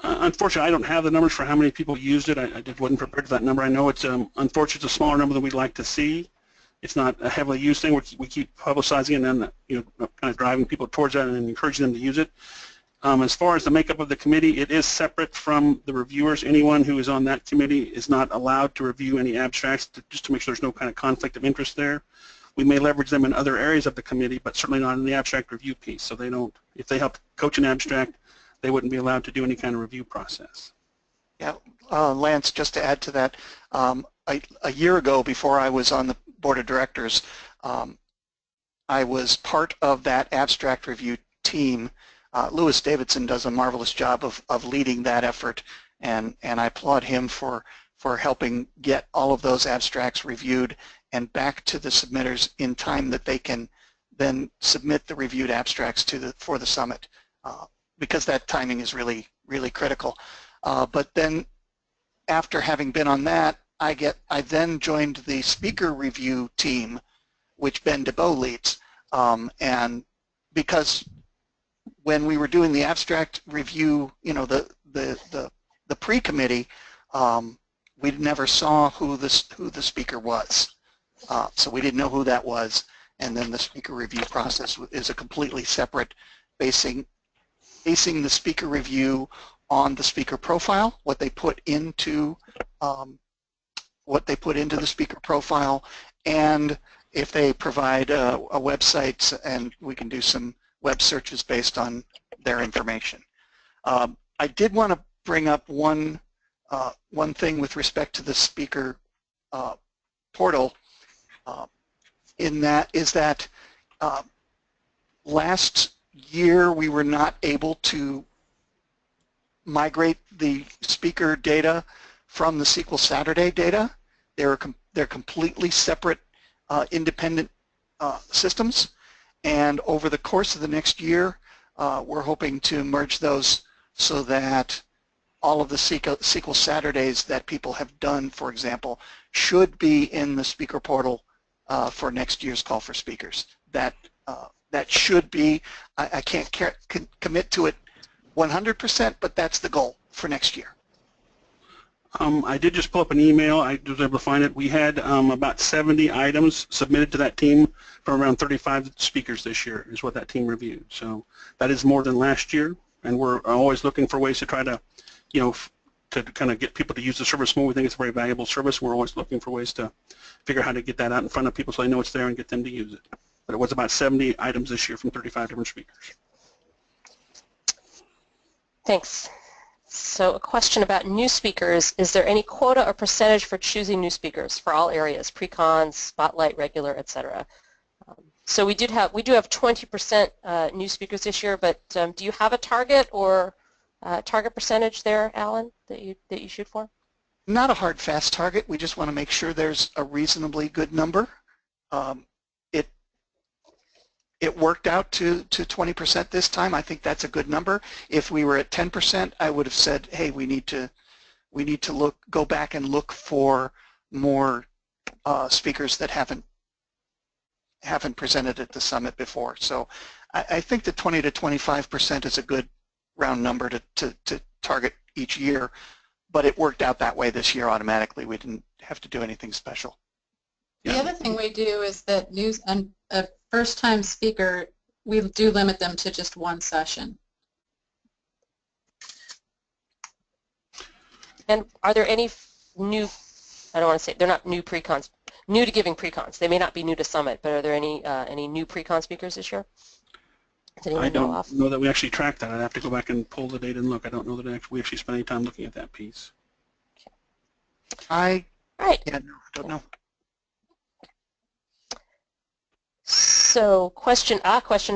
Unfortunately, I don't have the numbers for how many people used it. I wasn't prepared for that number. I know it's unfortunately it's a smaller number than we'd like to see. It's not a heavily used thing. We keep publicizing it and then, you know, kind of driving people towards that and encouraging them to use it. As far as the makeup of the committee, it is separate from the reviewers. Anyone who is on that committee is not allowed to review any abstracts, just to make sure there's no kind of conflict of interest there. We may leverage them in other areas of the committee, but certainly not in the abstract review piece. So they don't, if they help coach an abstract, they wouldn't be allowed to do any kind of review process. Yeah, Lance, just to add to that, a year ago, before I was on the board of directors, I was part of that abstract review team. Louis Davidson does a marvelous job of leading that effort, and I applaud him for helping get all of those abstracts reviewed and back to the submitters in time that they can then submit the reviewed abstracts for the summit, because that timing is really, really critical. But then after having been on that, I then joined the speaker review team, which Ben DeBow leads, and because when we were doing the abstract review, you know, the pre-committee, we never saw who the speaker was, so we didn't know who that was. And then the speaker review process is a completely separate, basing the speaker review on the speaker profile, what they put into the speaker profile, and if they provide a website, and we can do some web searches based on their information. I did want to bring up one thing with respect to the speaker portal. In that is that last year we were not able to migrate the speaker data from the SQL Saturday data. They're completely separate, independent systems. And over the course of the next year, we're hoping to merge those so that all of the SQL Saturdays that people have done, for example, should be in the speaker portal for next year's call for speakers. That should be, I can't commit to it 100%, but that's the goal for next year. I did just pull up an email. I was able to find it. We had about 70 items submitted to that team from around 35 speakers this year is what that team reviewed. So that is more than last year, and we're always looking for ways to try to, you know, to kind of get people to use the service more. We think it's a very valuable service. We're always looking for ways to figure out how to get that out in front of people so they know it's there and get them to use it. But it was about 70 items this year from 35 different speakers. Thanks. So a question about new speakers. Is there any quota or percentage for choosing new speakers for all areas, pre-cons, spotlight, regular, etc.? So we do have 20% new speakers this year, but do you have a target or target percentage there, Alan, that you shoot for? Not a hard, fast target. We just want to make sure there's a reasonably good number. It worked out to 20% this time. I think that's a good number. If we were at 10%, I would have said, hey, we need to go back and look for more speakers that haven't presented at the summit before. So I think that 20 to 25% is a good round number to target each year, but it worked out that way this year automatically. We didn't have to do anything special. The other thing we do is that a first-time speaker, we do limit them to just one session. And are there any new, I don't want to say, they're not new pre-cons, new to giving pre-cons. They may not be new to Summit, but are there any new pre-con speakers this year? I don't know that we actually track that. I'd have to go back and pull the data and look. I don't know that we actually spent any time looking at that piece. Yeah, no, I don't know. So question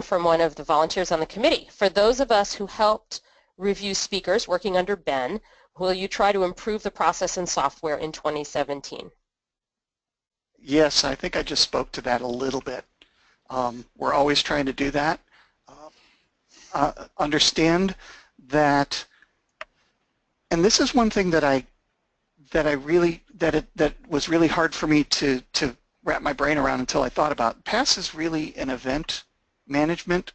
from one of the volunteers on the committee. For those of us who helped review speakers working under Ben, will you try to improve the process and software in 2017? Yes, I think I just spoke to that a little bit. We're always trying to do that. Understand that, and this is one thing that was really hard for me to wrap my brain around until I thought about. PASS is really an event management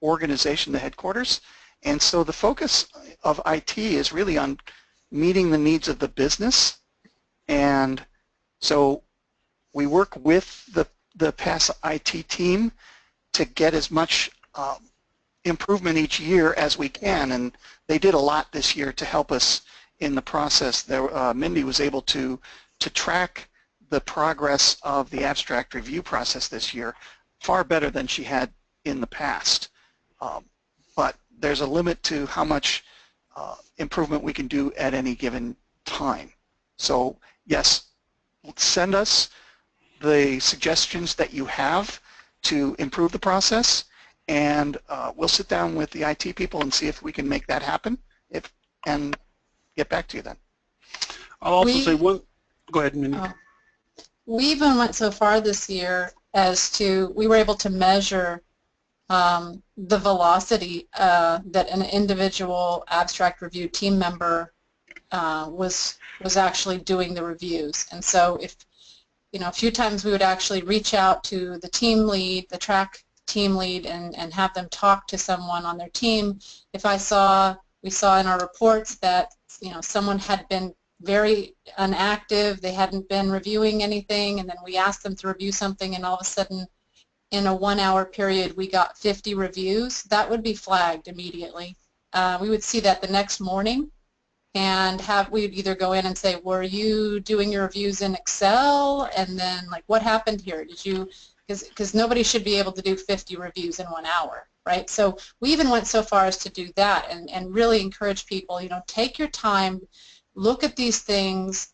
organization, the headquarters, and so the focus of IT is really on meeting the needs of the business, and so we work with the PASS IT team to get as much improvement each year as we can, and they did a lot this year to help us in the process. Mindy was able to track the progress of the abstract review process this year far better than she had in the past. But there's a limit to how much improvement we can do at any given time. So yes, send us the suggestions that you have to improve the process, and we'll sit down with the IT people and see if we can make that happen and get back to you then. I'll also say one, go ahead, Mindy. We even went so far this year as to, we were able to measure the velocity that an individual abstract review team member was actually doing the reviews. And so a few times we would actually reach out to the team lead, the track team lead, and have them talk to someone on their team. If we saw in our reports that someone had been very inactive, they hadn't been reviewing anything, and then we asked them to review something, and all of a sudden in a 1 hour period we got 50 reviews, that would be flagged immediately. We would see that the next morning, and we would either go in and say, were you doing your reviews in Excel, and then like, what happened here? Did you, because nobody should be able to do 50 reviews in 1 hour, right? So we even went so far as to do that and really encourage people, take your time, look at these things,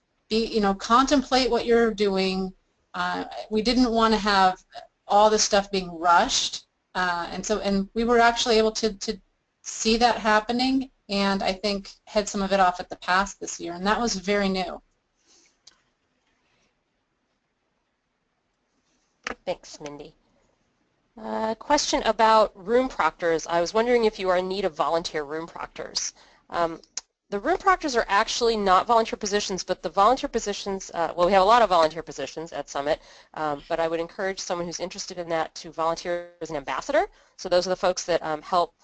contemplate what you're doing. We didn't want to have all this stuff being rushed, and we were actually able to see that happening, and I think head some of it off at the pass this year, and that was very new. Thanks, Mindy. Question about room proctors. I was wondering if you are in need of volunteer room proctors. The room proctors are actually not volunteer positions, but the volunteer positions, well, we have a lot of volunteer positions at Summit, but I would encourage someone who's interested in that to volunteer as an ambassador. So those are the folks that help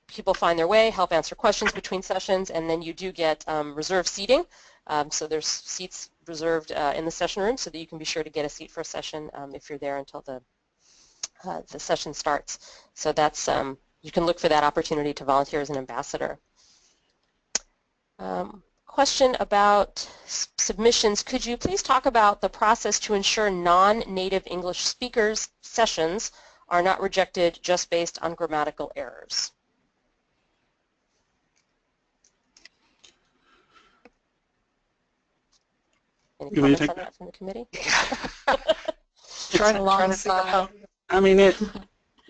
people find their way, help answer questions between sessions, and then you do get reserved seating. So there's seats reserved in the session room so that you can be sure to get a seat for a session if you're there until the session starts. So that's you can look for that opportunity to volunteer as an ambassador. Question about submissions. Could you please talk about the process to ensure non-native English speakers sessions are not rejected just based on grammatical errors? Any comments on that from the committee? trying to think of how. I mean,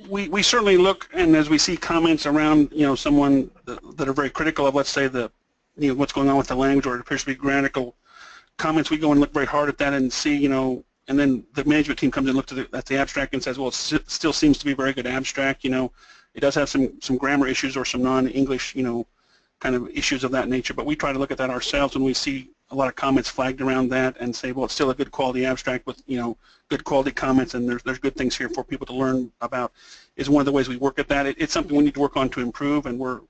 we certainly look, and as we see comments around, someone that are very critical of, let's say, what's going on with the language, or it appears to be grammatical comments, we go and look very hard at that and see, and then the management team comes and looks at the abstract and says, well, it still seems to be a very good abstract. It does have some grammar issues or some non-English, kind of issues of that nature, but we try to look at that ourselves when we see a lot of comments flagged around that and say, well, it's still a good quality abstract with, good quality comments, and there's good things here for people to learn about. Is one of the ways we work at that. It's something we need to work on to improve, and we're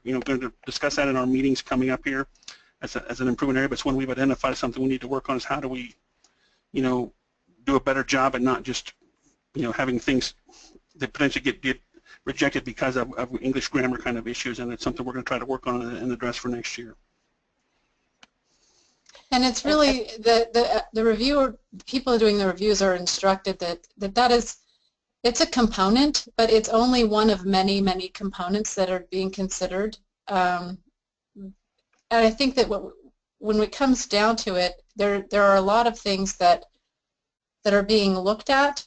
going to discuss that in our meetings coming up here as an improvement area. But it's one we've identified as something we need to work on, is how do we, do a better job and not just, having things that potentially get rejected because of English grammar kind of issues, and it's something we're going to try to work on and address for next year. And it's really the reviewer, people doing the reviews are instructed that is, it's a component, but it's only one of many, many components that are being considered. And I think that when it comes down to it, there are a lot of things that are being looked at.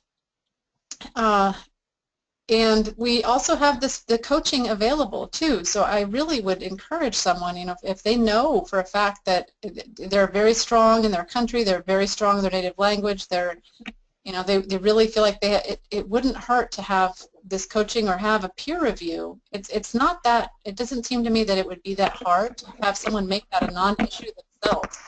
And we also have the coaching available too. So I really would encourage someone, if they know for a fact that they're very strong in their country, they're very strong in their native language, they really feel like it wouldn't hurt to have this coaching or have a peer review. It's not that, it doesn't seem to me that it would be that hard to have someone make that a non-issue themselves.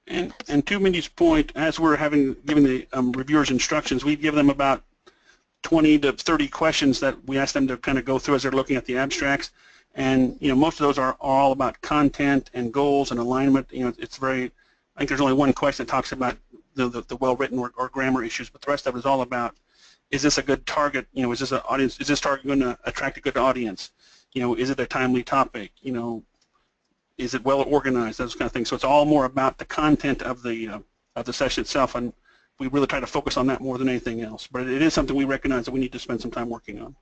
And to Mindy's point, as we're giving the reviewers instructions, we give them about 20 to 30 questions that we ask them to kind of go through as they're looking at the abstracts. And most of those are all about content and goals and alignment. It's very, I think there's only one question that talks about the well-written or grammar issues, but the rest of it is all about, is this a good target? Is this an audience? Is this target going to attract a good audience? Is it a timely topic? Is it well organized? Those kind of things. So it's all more about the content of the session itself, and we really try to focus on that more than anything else. But it is something we recognize that we need to spend some time working on.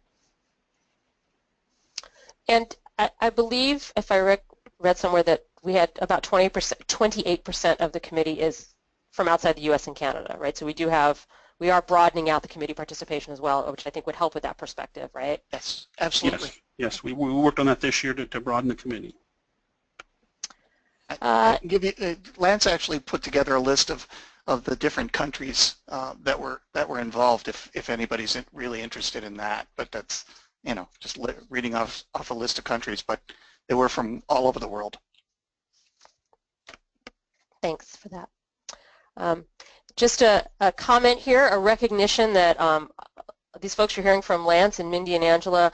And I believe, if I read somewhere, that we had about 28% of the committee is from outside the U.S. and Canada, right? So we are broadening out the committee participation as well, which I think would help with that perspective, right? Yes, absolutely. Yes, we worked on that this year to broaden the committee. I can give you, Lance actually put together a list of the different countries that were involved, if anybody's really interested in that. But that's, just reading off a list of countries, but they were from all over the world. Thanks for that. Just a comment here, a recognition that these folks you're hearing from, Lance and Mindy and Angela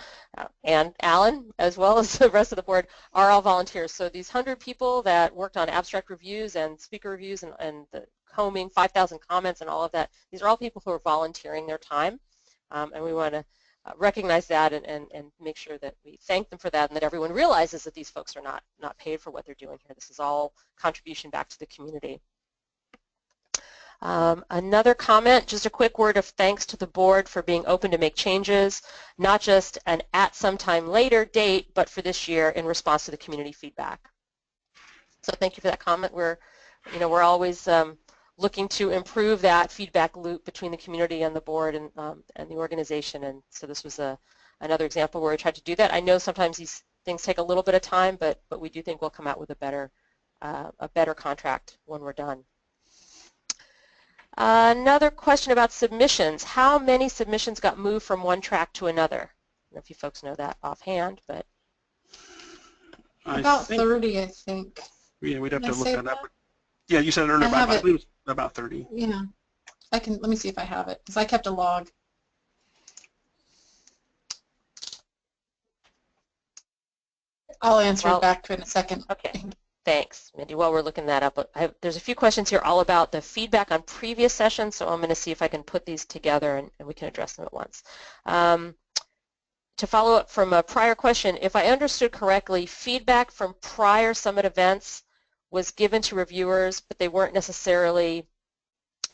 and Alan, as well as the rest of the board, are all volunteers. So these 100 people that worked on abstract reviews and speaker reviews and the combing 5,000 comments and all of that, these are all people who are volunteering their time, and we want to recognize that and make sure that we thank them for that, and that everyone realizes that these folks are not paid for what they're doing here. This is all contribution back to the community. Another comment, just a quick word of thanks to the board for being open to make changes, not just an at some time later date, but for this year in response to the community feedback. So thank you for that comment. We're always looking to improve that feedback loop between the community and the board and the organization, and so this was another example where we tried to do that. I know sometimes these things take a little bit of time, but we do think we'll come out with a better contract when we're done. Another question about submissions. How many submissions got moved from one track to another? I don't know if you folks know that offhand, but about 30, I think. Yeah, we'd have to look that up. Yeah, you said it earlier, but I believe it was about 30. Yeah, let me see if I have it, because I kept a log. I'll answer it back to it in a second. Okay. Thanks, Mindy. While we're looking that up, there's a few questions here all about the feedback on previous sessions, so I'm going to see if I can put these together and we can address them at once. To follow up from a prior question, if I understood correctly, feedback from prior summit events was given to reviewers, but they weren't necessarily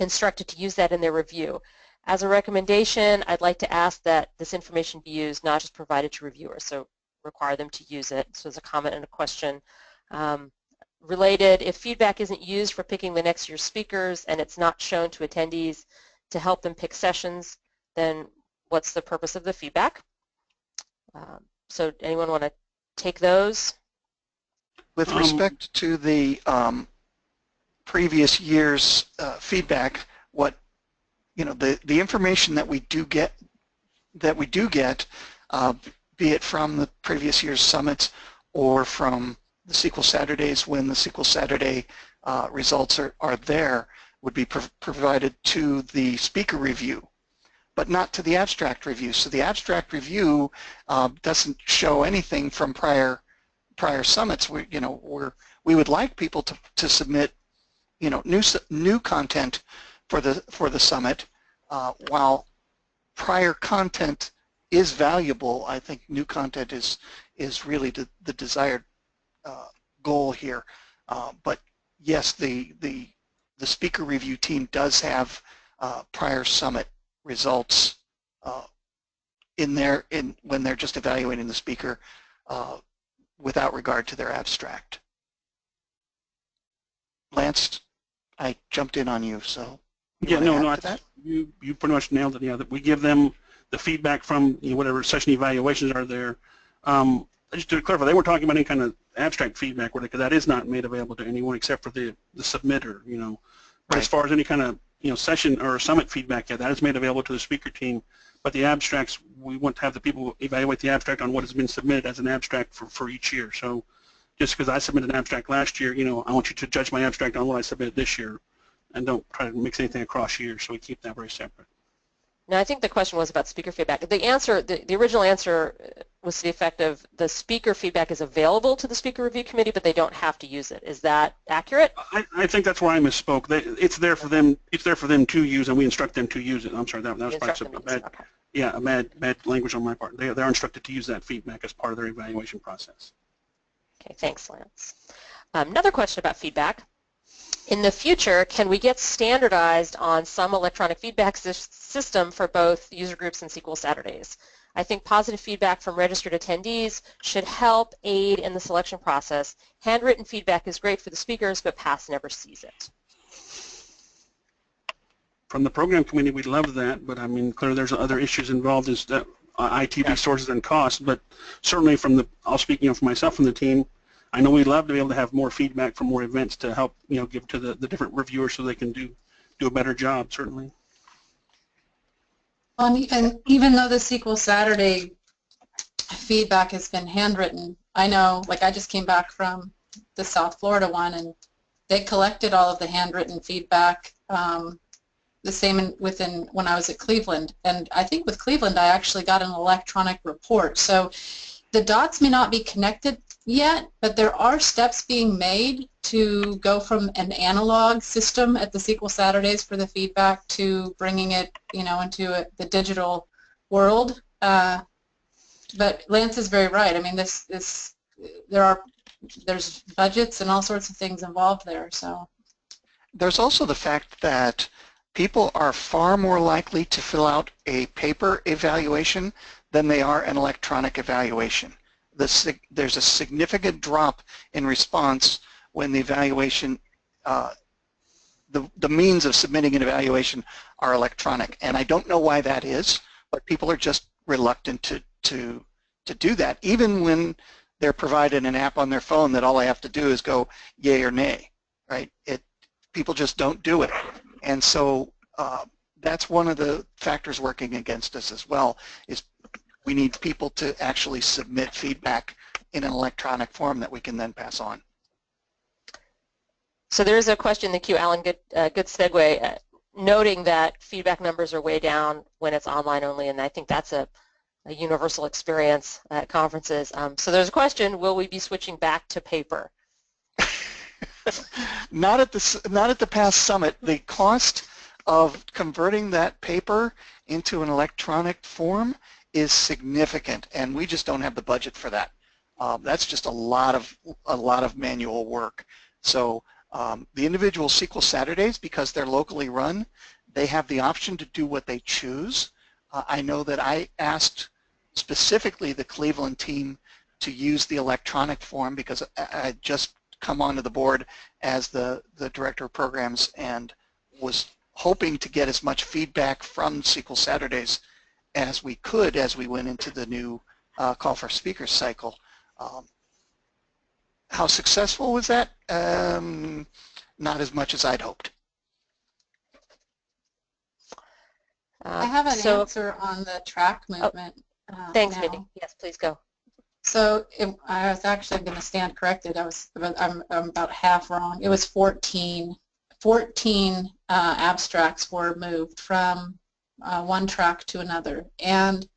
instructed to use that in their review. As a recommendation, I'd like to ask that this information be used, not just provided to reviewers, so require them to use it. So as a comment and a question. Related, if feedback isn't used for picking the next year's speakers and it's not shown to attendees to help them pick sessions, then what's the purpose of the feedback? So anyone want to take those? With respect to the previous year's feedback, the information that we do get, be it from the previous year's summits or from the SQL Saturdays when the SQL Saturday results are there, would be provided to the speaker review, but not to the abstract review. So the abstract review doesn't show anything from prior summits. We would like people to submit new content for the summit. While prior content is valuable, I think new content is really the desired goal here. But yes, the speaker review team does have prior summit results when they're just evaluating the speaker without regard to their abstract. Lance, I jumped in on you, so yeah, no, you pretty much nailed it. Yeah, that we give them the feedback from whatever session evaluations are there. Just to clarify, they weren't talking about any kind of abstract feedback, because that is not made available to anyone except for the submitter. But right. As far as any kind of session or summit feedback, that is made available to the speaker team. But the abstracts, we want to have the people evaluate the abstract on what has been submitted as an abstract for each year. So just because I submitted an abstract last year, I want you to judge my abstract on what I submitted this year, and don't try to mix anything across years. So we keep that very separate. Now, I think the question was about speaker feedback. The answer, the original answer was to the effect of the speaker feedback is available to the speaker review committee, but they don't have to use it. Is that accurate? I think that's where I misspoke. It's there for them. It's there for them to use, and we instruct them to use it. I'm sorry, that was probably a bad, a bad language on my part. They're instructed to use that feedback as part of their evaluation process. Okay, thanks, Lance. Another question about feedback. In the future, can we get standardized on some electronic feedback system for both user groups and SQL Saturdays? I think positive feedback from registered attendees should help aid in the selection process. Handwritten feedback is great for the speakers, but past never sees it. From the program committee, we'd love that, but I mean, clearly there's other issues involved as IT resources and cost, but certainly I'll speak for myself from the team, I know we'd love to be able to have more feedback from more events to help, give to the different reviewers so they can do a better job, certainly. And even though the SQL Saturday feedback has been handwritten, I know, like I just came back from the South Florida one, and they collected all of the handwritten feedback, the same when I was at Cleveland. And I think with Cleveland, I actually got an electronic report. So the dots may not be connected yet, but there are steps being made to go from an analog system at the SQL Saturdays for the feedback to bringing it, into the digital world. But Lance is very right. I mean, there's budgets and all sorts of things involved there. So there's also the fact that people are far more likely to fill out a paper evaluation than they are an electronic evaluation. There's a significant drop in response when the evaluation, the means of submitting an evaluation are electronic. And I don't know why that is, but people are just reluctant to do that, even when they're provided an app on their phone that all they have to do is go yay or nay, right? People just don't do it. And so that's one of the factors working against us as well, is we need people to actually submit feedback in an electronic form that we can then pass on. So there's a question in the queue, Alan, good segue, noting that feedback numbers are way down when it's online only, and I think that's a universal experience at conferences. So there's a question, will we be switching back to paper? Not at the past summit. The cost of converting that paper into an electronic form is significant, and we just don't have the budget for that. That's just a lot of manual work. So the individual SQL Saturdays, because they're locally run, they have the option to do what they choose. I know that I asked specifically the Cleveland team to use the electronic form because I just come onto the board as the director of programs and was hoping to get as much feedback from SQL Saturdays as we could as we went into the new call for speakers cycle. How successful was that? Not as much as I'd hoped. I have an answer on the track movement. Thanks, now. Mindy. Yes, please go. So I was actually going to stand corrected. I'm about half wrong. It was 14 abstracts were moved from one track to another, and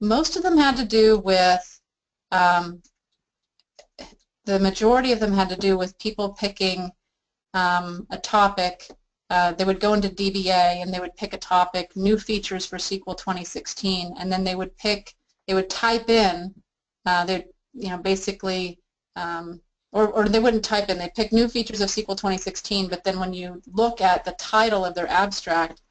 most of them had to do with the majority of them had to do with people picking a topic. They would go into DBA and they would pick a topic, new features for SQL 2016, and then they would type in, basically, or they wouldn't type in, they'd pick new features of SQL 2016, but then when you look at the title of their abstract,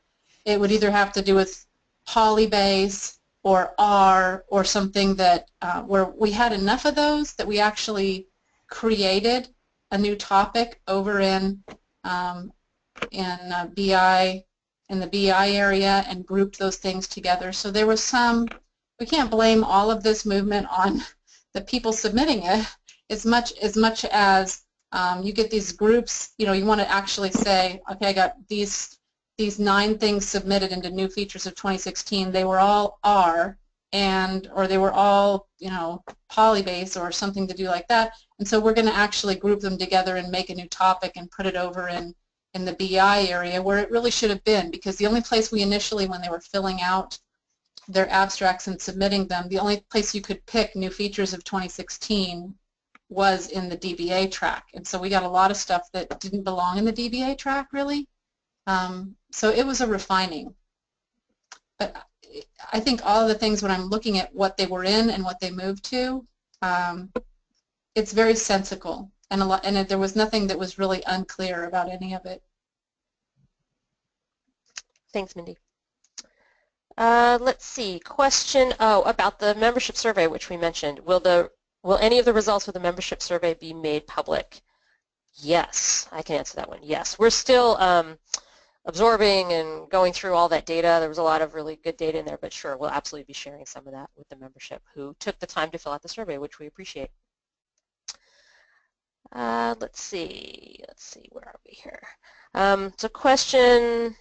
it would either have to do with Polybase or R or something that, where we had enough of those that we actually created a new topic over in BI, in the BI area, and grouped those things together. So there was some, we can't blame all of this movement on the people submitting it as much as you get these groups, you want to actually say, okay, I got these 9 things submitted into new features of 2016. They were all R, or they were all, Polybase or something to do like that. And so we're going to actually group them together and make a new topic and put it over in the BI area where it really should have been, because the only place we initially, when they were filling out their abstracts and submitting them, the only place you could pick new features of 2016 was in the DBA track. And so we got a lot of stuff that didn't belong in the DBA track, really. So it was a refining. But I think all of the things, when I'm looking at what they were in and what they moved to, it's very sensical, and there was nothing that was really unclear about any of it. Thanks, Mindy. Let's see. Question about the membership survey, which we mentioned. Will any of the results of the membership survey be made public? Yes, I can answer that one. Yes, we're still absorbing and going through all that data. There was a lot of really good data in there, but sure, we'll absolutely be sharing some of that with the membership who took the time to fill out the survey, which we appreciate. Let's see, where are we here? So question,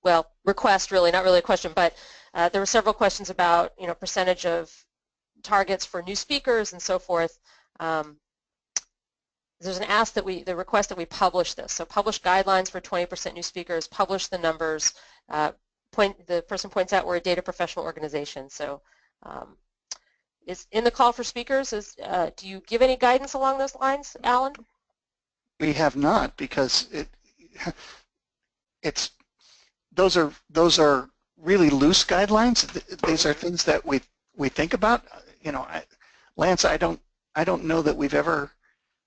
well, request really, not really a question, but there were several questions about, percentage of targets for new speakers and so forth. There's an ask that the request that we publish this. So publish guidelines for 20% new speakers, publish the numbers. The person points out we're a data professional organization. So is in the call for speakers, do you give any guidance along those lines, Alan? We have not, because those are really loose guidelines. These are things that we think about. Lance, I don't know that we've ever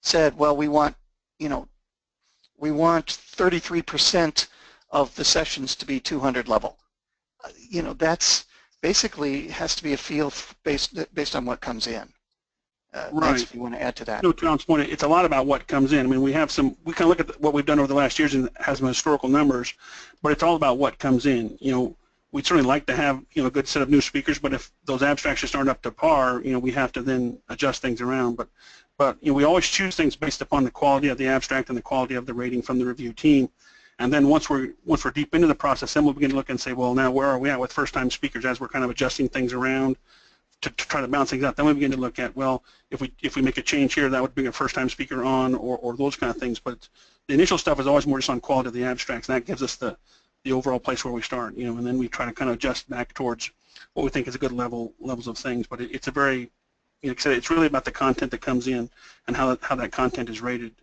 said, well, we want 33% of the sessions to be 200 level. That's basically has to be a feel based on what comes in. Right. Lance, if you want to add to that. No, to John's point, it's a lot about what comes in. I mean, we kind of look at what we've done over the last years and has some historical numbers, but it's all about what comes in. We'd certainly like to have a good set of new speakers, but if those abstracts just aren't up to par, we have to then adjust things around. But we always choose things based upon the quality of the abstract and the quality of the rating from the review team. And then once we're deep into the process, then we'll begin to look and say, well, now where are we at with first-time speakers as we're kind of adjusting things around to try to balance things out. Then we begin to look at, well, if we make a change here, that would bring a first-time speaker on, or those kind of things. But the initial stuff is always more just on quality of the abstracts, and that gives us the overall place where we start, and then we try to kind of adjust back towards what we think is a good levels of things. But it's a very, it's really about the content that comes in and how that content is rated.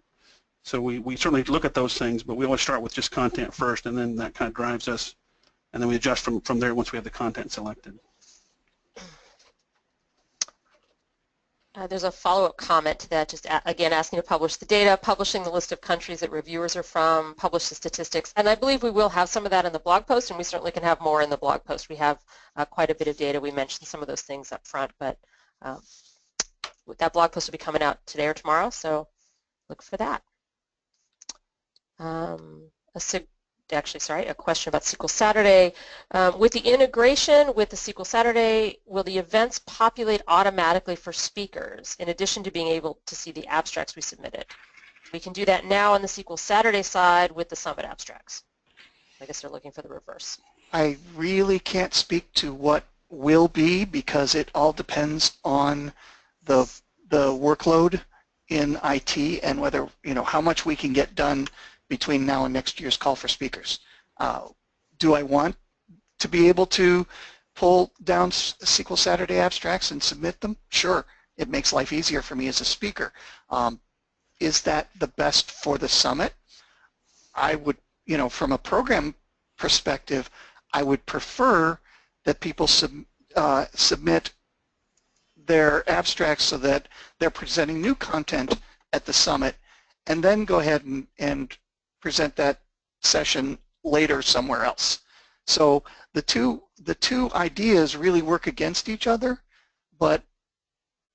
So we certainly look at those things, but we always start with just content first, and then that kind of drives us, and then we adjust from there once we have the content selected. There's a follow-up comment to that, just again asking to publish the data, publishing the list of countries that reviewers are from, publish the statistics, and I believe we will have some of that in the blog post, and we certainly can have more in the blog post. We have quite a bit of data. We mentioned some of those things up front, but that blog post will be coming out today or tomorrow, so look for that. A question about SQL Saturday. With the integration with the SQL Saturday, will the events populate automatically for speakers in addition to being able to see the abstracts we submitted? We can do that now on the SQL Saturday side with the Summit abstracts. I guess they're looking for the reverse. I really can't speak to what will be because it all depends on the workload in IT and whether, how much we can get done between now and next year's call for speakers. Do I want to be able to pull down SQL Saturday abstracts and submit them? Sure, it makes life easier for me as a speaker. Is that the best for the summit? I would, from a program perspective, I would prefer that people submit their abstracts so that they're presenting new content at the summit and then go ahead and present that session later somewhere else. So the two ideas really work against each other, but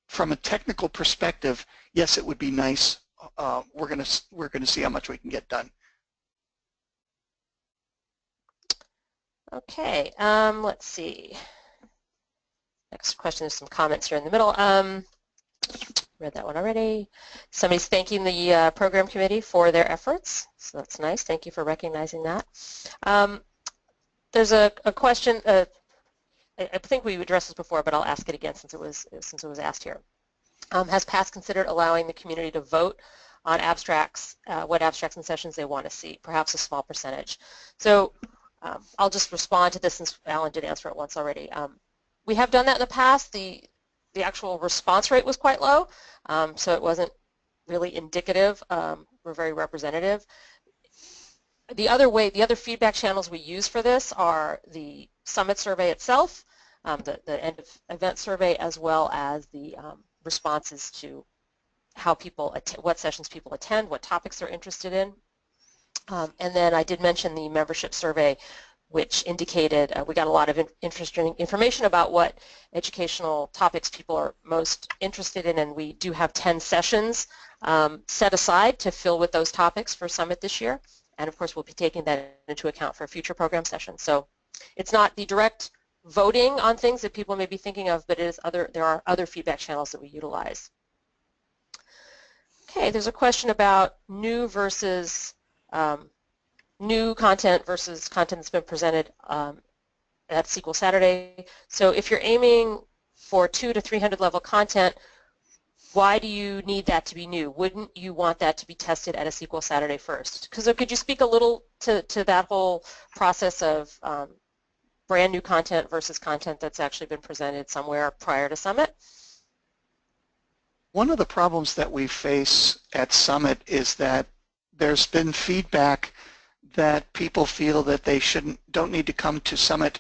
from a technical perspective, yes, it would be nice. We're gonna see how much we can get done. Okay, let's see. Next question, there's some comments here in the middle. Read that one already. Somebody's thanking the program committee for their efforts, so that's nice. Thank you for recognizing that. There's a question. I think we addressed this before, but I'll ask it again since it was asked here. Has PASS considered allowing the community to vote on abstracts, what abstracts and sessions they want to see, perhaps a small percentage? So I'll just respond to this since Alan did answer it once already. We have done that in the past. The actual response rate was quite low, so it wasn't really indicative or very representative. The other feedback channels we use for this are the Summit survey itself, the end of event survey, as well as the responses to how people, what sessions people attend, what topics they're interested in. And then I did mention the membership survey, which indicated we got a lot of interesting information about what educational topics people are most interested in, and we do have 10 sessions set aside to fill with those topics for Summit this year, and of course we'll be taking that into account for future program sessions. So it's not the direct voting on things that people may be thinking of, but there are other feedback channels that we utilize. Okay, there's a question about new versus new content versus content that's been presented at SQL Saturday. So if you're aiming for 200 to 300 level content, why do you need that to be new? Wouldn't you want that to be tested at a SQL Saturday first? Because could you speak a little to that whole process of brand new content versus content that's actually been presented somewhere prior to Summit? One of the problems that we face at Summit is that there's been feedback that people feel that they don't need to come to Summit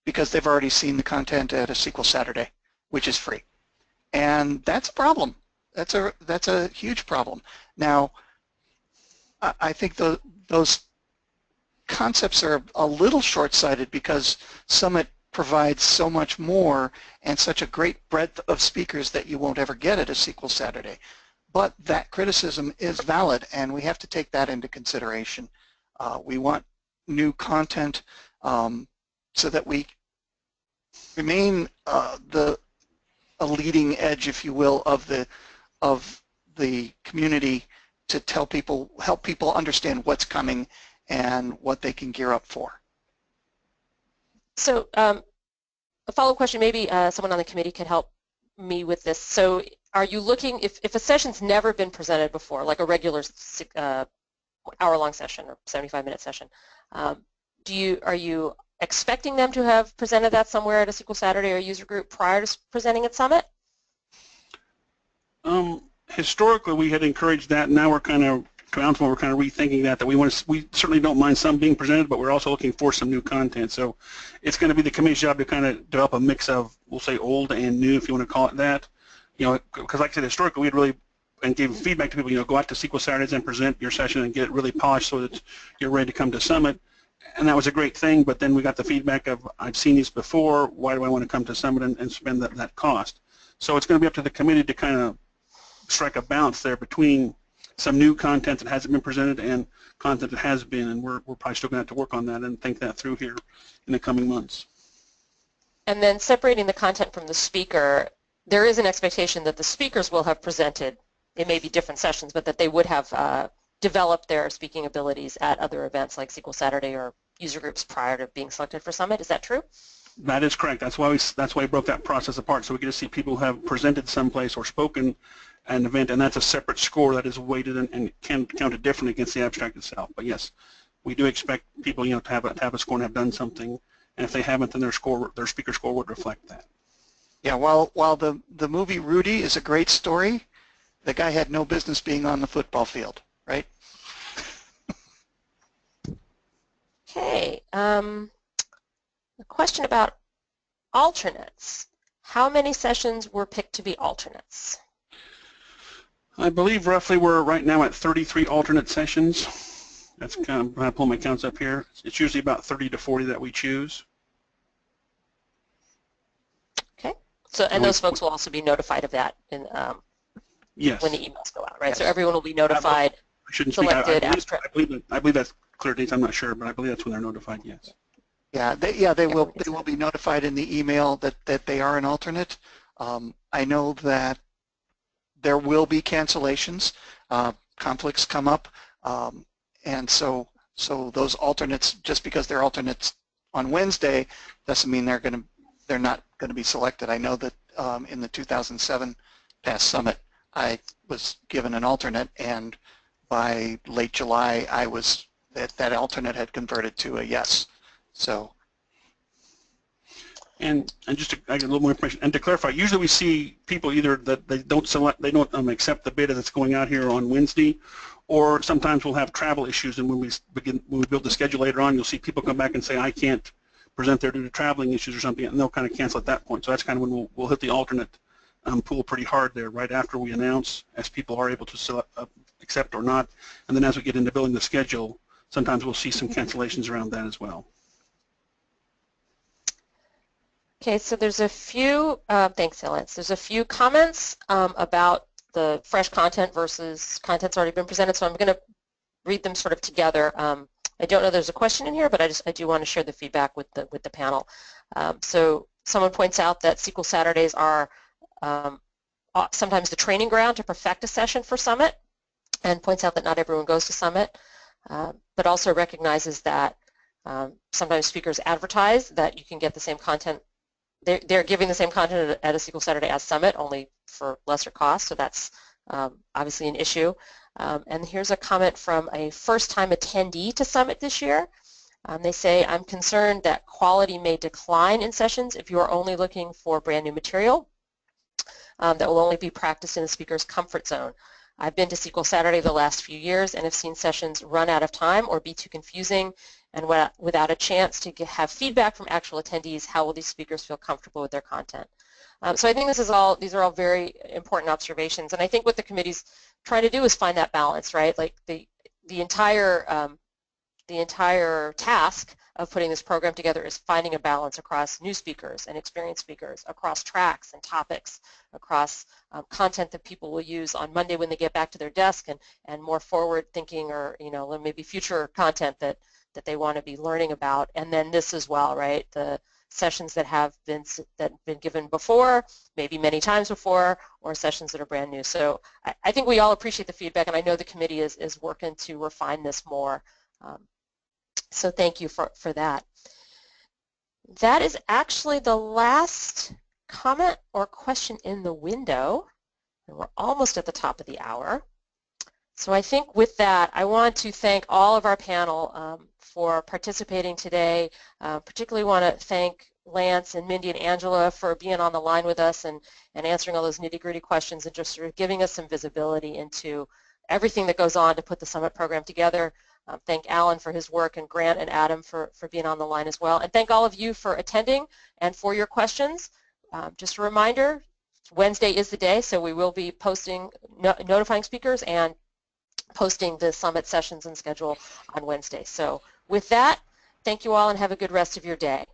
because they've already seen the content at a SQL Saturday, which is free. And that's a problem. That's a huge problem. Now, I think those concepts are a little short-sighted because Summit provides so much more and such a great breadth of speakers that you won't ever get at a SQL Saturday. But that criticism is valid, and we have to take that into consideration. We want new content so that we remain a leading edge, if you will, of the community to help people understand what's coming and what they can gear up for. So a follow-up question, maybe someone on the committee could help me with this. So are you looking, if a session's never been presented before, like a regular hour-long session or 75-minute session, are you expecting them to have presented that somewhere at a SQL Saturday or user group prior to presenting at Summit? Historically, we had encouraged that. Now we're kind of Townsville, we're kind of rethinking that we certainly don't mind some being presented, but we're also looking for some new content. So it's going to be the committee's job to kind of develop a mix of, we'll say, old and new, if you want to call it that. You know, because like I said, historically, we'd really, and gave feedback to people, you know, go out to SQL Saturdays and present your session and get it really polished so that you're ready to come to Summit. And that was a great thing, but then we got the feedback of, I've seen these before, why do I want to come to Summit and spend that cost? So it's going to be up to the committee to kind of strike a balance there between some new content that hasn't been presented and content that has been, and we're probably still going to have to work on that and think that through here in the coming months. And then separating the content from the speaker, there is an expectation that the speakers will have presented, it may be different sessions, but that they would have developed their speaking abilities at other events like SQL Saturday or user groups prior to being selected for Summit. Is that true? That is correct. That's why we broke that process apart, so we get to see people who have presented someplace or spoken an event, and that's a separate score that is weighted and can counted differently against the abstract itself. But yes, we do expect people, you know, to have a score and have done something, and if they haven't, then their speaker score would reflect that. Yeah, while the movie Rudy is a great story, the guy had no business being on the football field, right? Okay. A question about alternates. How many sessions were picked to be alternates? I believe roughly we're right now at 33 alternate sessions. That's kind of, when I pull my counts up here, it's usually about 30 to 40 that we choose. Okay. So, and those folks will also be notified of that in, yes, when the emails go out, right? Yes. So everyone will be notified. I shouldn't selected speak. abstract. I believe that's clear dates. I'm not sure, but I believe that's when they're notified. Yes. Yeah, they will be notified in the email that they are an alternate. I know that there will be cancellations, conflicts come up, and so those alternates, just because they're alternates on Wednesday, doesn't mean they're not going to be selected. I know that in the 2007 past Summit, I was given an alternate, and by late July, that alternate had converted to a yes. So. And just to I get a little more information, and to clarify, usually we see people either that they don't accept the beta that's going out here on Wednesday, or sometimes we'll have travel issues, and when we build the schedule later on, you'll see people come back and say, I can't present there due to traveling issues or something, and they'll kind of cancel at that point. So that's kind of when we'll hit the alternate pool pretty hard there, right after we announce, as people are able to accept or not, and then as we get into building the schedule, sometimes we'll see some cancellations around that as well. Okay, so there's a few, thanks, Lance. There's a few comments about the fresh content versus content that's already been presented, so I'm going to read them sort of together. I don't know there's a question in here, but I do want to share the feedback with the panel. So someone points out that SQL Saturdays are sometimes the training ground to perfect a session for Summit, and points out that not everyone goes to Summit, but also recognizes that sometimes speakers advertise that you can get the same content. They're giving the same content at a SQL Saturday as Summit, only for lesser cost, so that's obviously an issue. And here's a comment from a first-time attendee to Summit this year. They say, I'm concerned that quality may decline in sessions if you are only looking for brand new material that will only be practiced in the speaker's comfort zone. I've been to SQL Saturday the last few years and have seen sessions run out of time or be too confusing, and without a chance to have feedback from actual attendees, how will these speakers feel comfortable with their content? So I think these are all very important observations, and I think what the committee's trying to do is find that balance, right? Like the entire task of putting this program together is finding a balance across new speakers and experienced speakers, across tracks and topics, across content that people will use on Monday when they get back to their desk, and more forward-thinking or maybe future content that they want to be learning about, and then this as well, right? The sessions that have been given before, maybe many times before, or sessions that are brand new. So I think we all appreciate the feedback, and I know the committee is working to refine this more. So thank you for that. That is actually the last comment or question in the window, and we're almost at the top of the hour. So I think with that, I want to thank all of our panel for participating today. Particularly want to thank Lance and Mindy and Angela for being on the line with us and answering all those nitty-gritty questions and just sort of giving us some visibility into everything that goes on to put the summit program together. Thank Alan for his work, and Grant and Adam for being on the line as well. And thank all of you for attending and for your questions. Just a reminder, Wednesday is the day, so we will be posting, notifying speakers and posting the summit sessions and schedule on Wednesday. So with that, thank you all and have a good rest of your day.